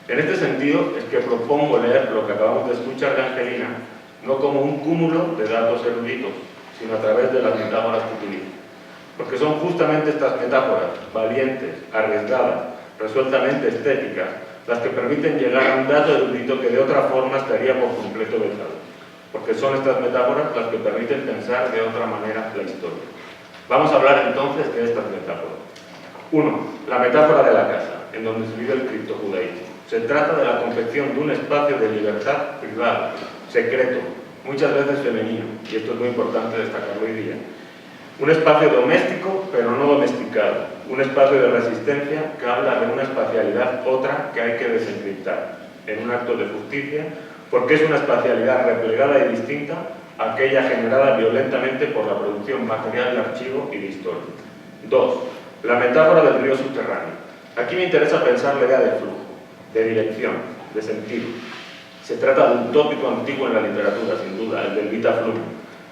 En este sentido es que propongo leer lo que acabamos de escuchar de Angelina no como un cúmulo de datos eruditos, sino a través de las metáforas que utiliza. Porque son justamente estas metáforas, valientes, arriesgadas, resueltamente estéticas, las que permiten llegar a un dato erudito que de otra forma estaría por completo vetado. Porque son estas metáforas las que permiten pensar de otra manera la historia. Vamos a hablar entonces de estas metáforas. 1. La metáfora de la casa, en donde se vive el criptojudaísmo. Se trata de la confección de un espacio de libertad privado, secreto, muchas veces femenino, y esto es muy importante destacarlo hoy día. Un espacio doméstico, pero no domesticado. Un espacio de resistencia que habla de una espacialidad otra que hay que desencriptar, en un acto de justicia, porque es una espacialidad replegada y distinta a aquella generada violentamente por la producción material de archivo y de historia. 2. La metáfora del río subterráneo. Aquí me interesa pensar la idea de flujo, de dirección, de sentido. Se trata de un tópico antiguo en la literatura, sin duda, el del vita fluvium,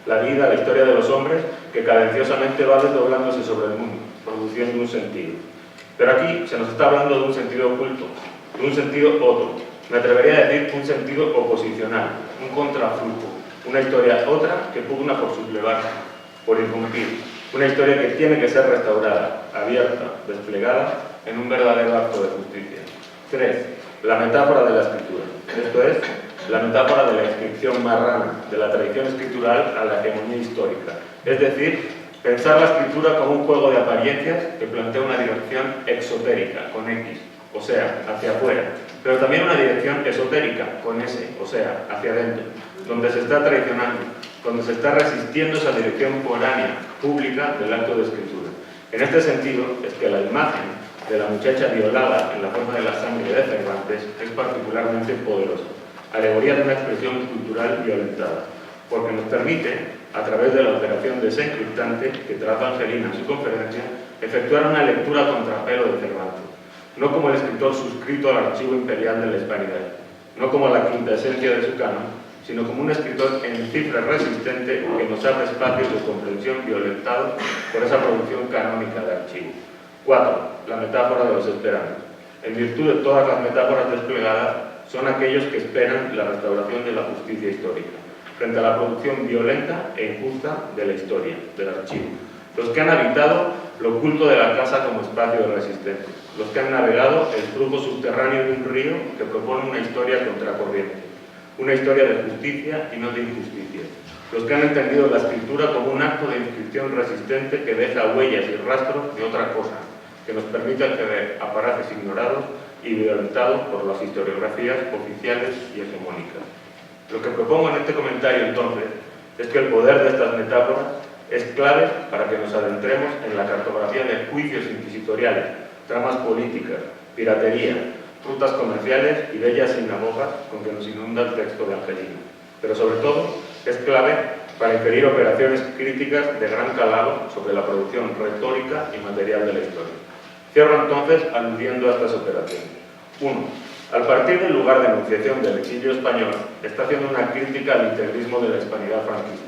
la vida, la historia de los hombres que cadenciosamente va desdoblándose sobre el mundo, produciendo un sentido. Pero aquí se nos está hablando de un sentido oculto, de un sentido otro, me atrevería a decir un sentido oposicional, un contraflujo, una historia otra que pugna por sublevarse, por irrumpir, una historia que tiene que ser restaurada, abierta, desplegada en un verdadero acto de justicia. 3. La metáfora de la escritura, esto es, la metáfora de la inscripción marrana, de la tradición escritural a la hegemonía histórica. Es decir, pensar la escritura como un juego de apariencias que plantea una dirección exotérica, con X, o sea, hacia afuera, pero también una dirección esotérica, con S, o sea, hacia adentro, donde se está traicionando, donde se está resistiendo esa dirección foránea, pública del acto de escritura. En este sentido, es que la imagen de la muchacha violada en la forma de la sangre de Cervantes es particularmente poderosa, alegoría de una expresión cultural violentada, porque nos permite a través de la operación desencriptante que trata Angelina en su conferencia, efectuar una lectura contrapelo de Cervantes, no como el escritor suscrito al archivo imperial de la Hispanidad, no como la quinta esencia de su canon, sino como un escritor en cifra resistente que nos abre espacios de comprensión violentados por esa producción canónica de archivo. 4. La metáfora de los esperantos. En virtud de todas las metáforas desplegadas, son aquellos que esperan la restauración de la justicia histórica, frente a la producción violenta e injusta de la historia, del archivo. Los que han habitado lo oculto de la casa como espacio de resistencia, los que han navegado el flujo subterráneo de un río que propone una historia contracorriente, una historia de justicia y no de injusticia, los que han entendido la escritura como un acto de inscripción resistente que deja huellas y rastros de otra cosa, que nos permite acceder a parajes ignorados y violentados por las historiografías oficiales y hegemónicas. Lo que propongo en este comentario, entonces, es que el poder de estas metáforas es clave para que nos adentremos en la cartografía de juicios inquisitoriales, tramas políticas, piratería, rutas comerciales y bellas sinagogas con que nos inunda el texto de Angelina. Pero sobre todo, es clave para inferir operaciones críticas de gran calado sobre la producción retórica y material de la historia. Cierro entonces aludiendo a estas operaciones. 1. Al partir del lugar de enunciación del exilio español, está haciendo una crítica al integrismo de la hispanidad franquista.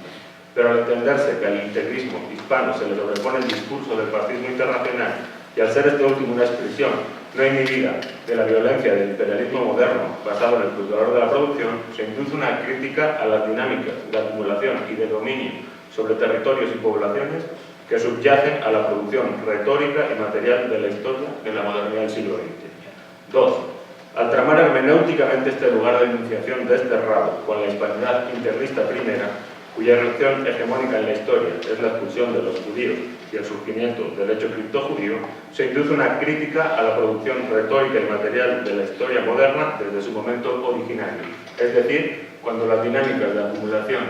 Pero al entenderse que al integrismo hispano se le sobrepone el discurso del fascismo internacional y al ser este último una expresión no inhibida de la violencia del imperialismo moderno basado en el plusvalor de la producción, se induce una crítica a las dinámicas de acumulación y de dominio sobre territorios y poblaciones que subyacen a la producción retórica y material de la historia de la modernidad del siglo XX. 2. Al tramar hermenéuticamente este lugar de enunciación desterrado con la hispanidad integrista primera, cuya reacción hegemónica en la historia es la expulsión de los judíos y el surgimiento del hecho criptojudío, se induce una crítica a la producción retórica y material de la historia moderna desde su momento originario, es decir, cuando las dinámicas de acumulación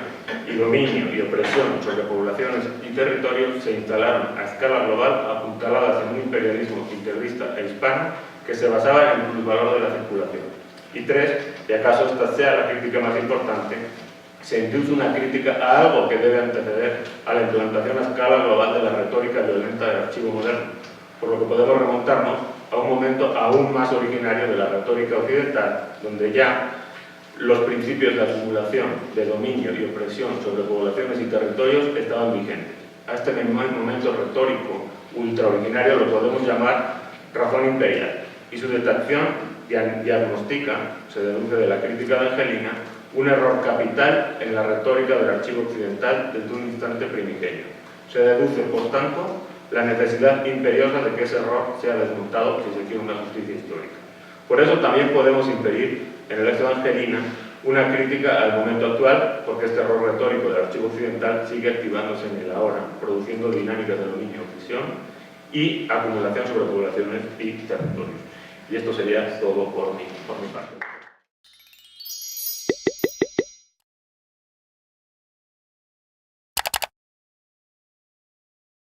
y dominio y opresión sobre poblaciones y territorios se instalaron a escala global apuntaladas en un imperialismo integrista e hispano que se basaba en el plusvalor de la circulación. Y 3, y acaso esta sea la crítica más importante, se induce una crítica a algo que debe anteceder a la implantación a escala global de la retórica violenta del archivo moderno, por lo que podemos remontarnos a un momento aún más originario de la retórica occidental, donde ya los principios de acumulación, de dominio y opresión sobre poblaciones y territorios estaban vigentes. A este momento retórico ultraoriginario lo podemos llamar razón imperial, y su detección diagnostica, se deduce de la crítica de Angelina, un error capital en la retórica del archivo occidental desde un instante primigenio. Se deduce, por tanto, la necesidad imperiosa de que ese error sea desmontado si se quiere una justicia histórica. Por eso también podemos inferir en el hecho de Angelina una crítica al momento actual, porque este error retórico del archivo occidental sigue activándose en el ahora, produciendo dinámicas de dominio, opresión y acumulación sobre poblaciones y territorios. Y esto sería todo por mi parte.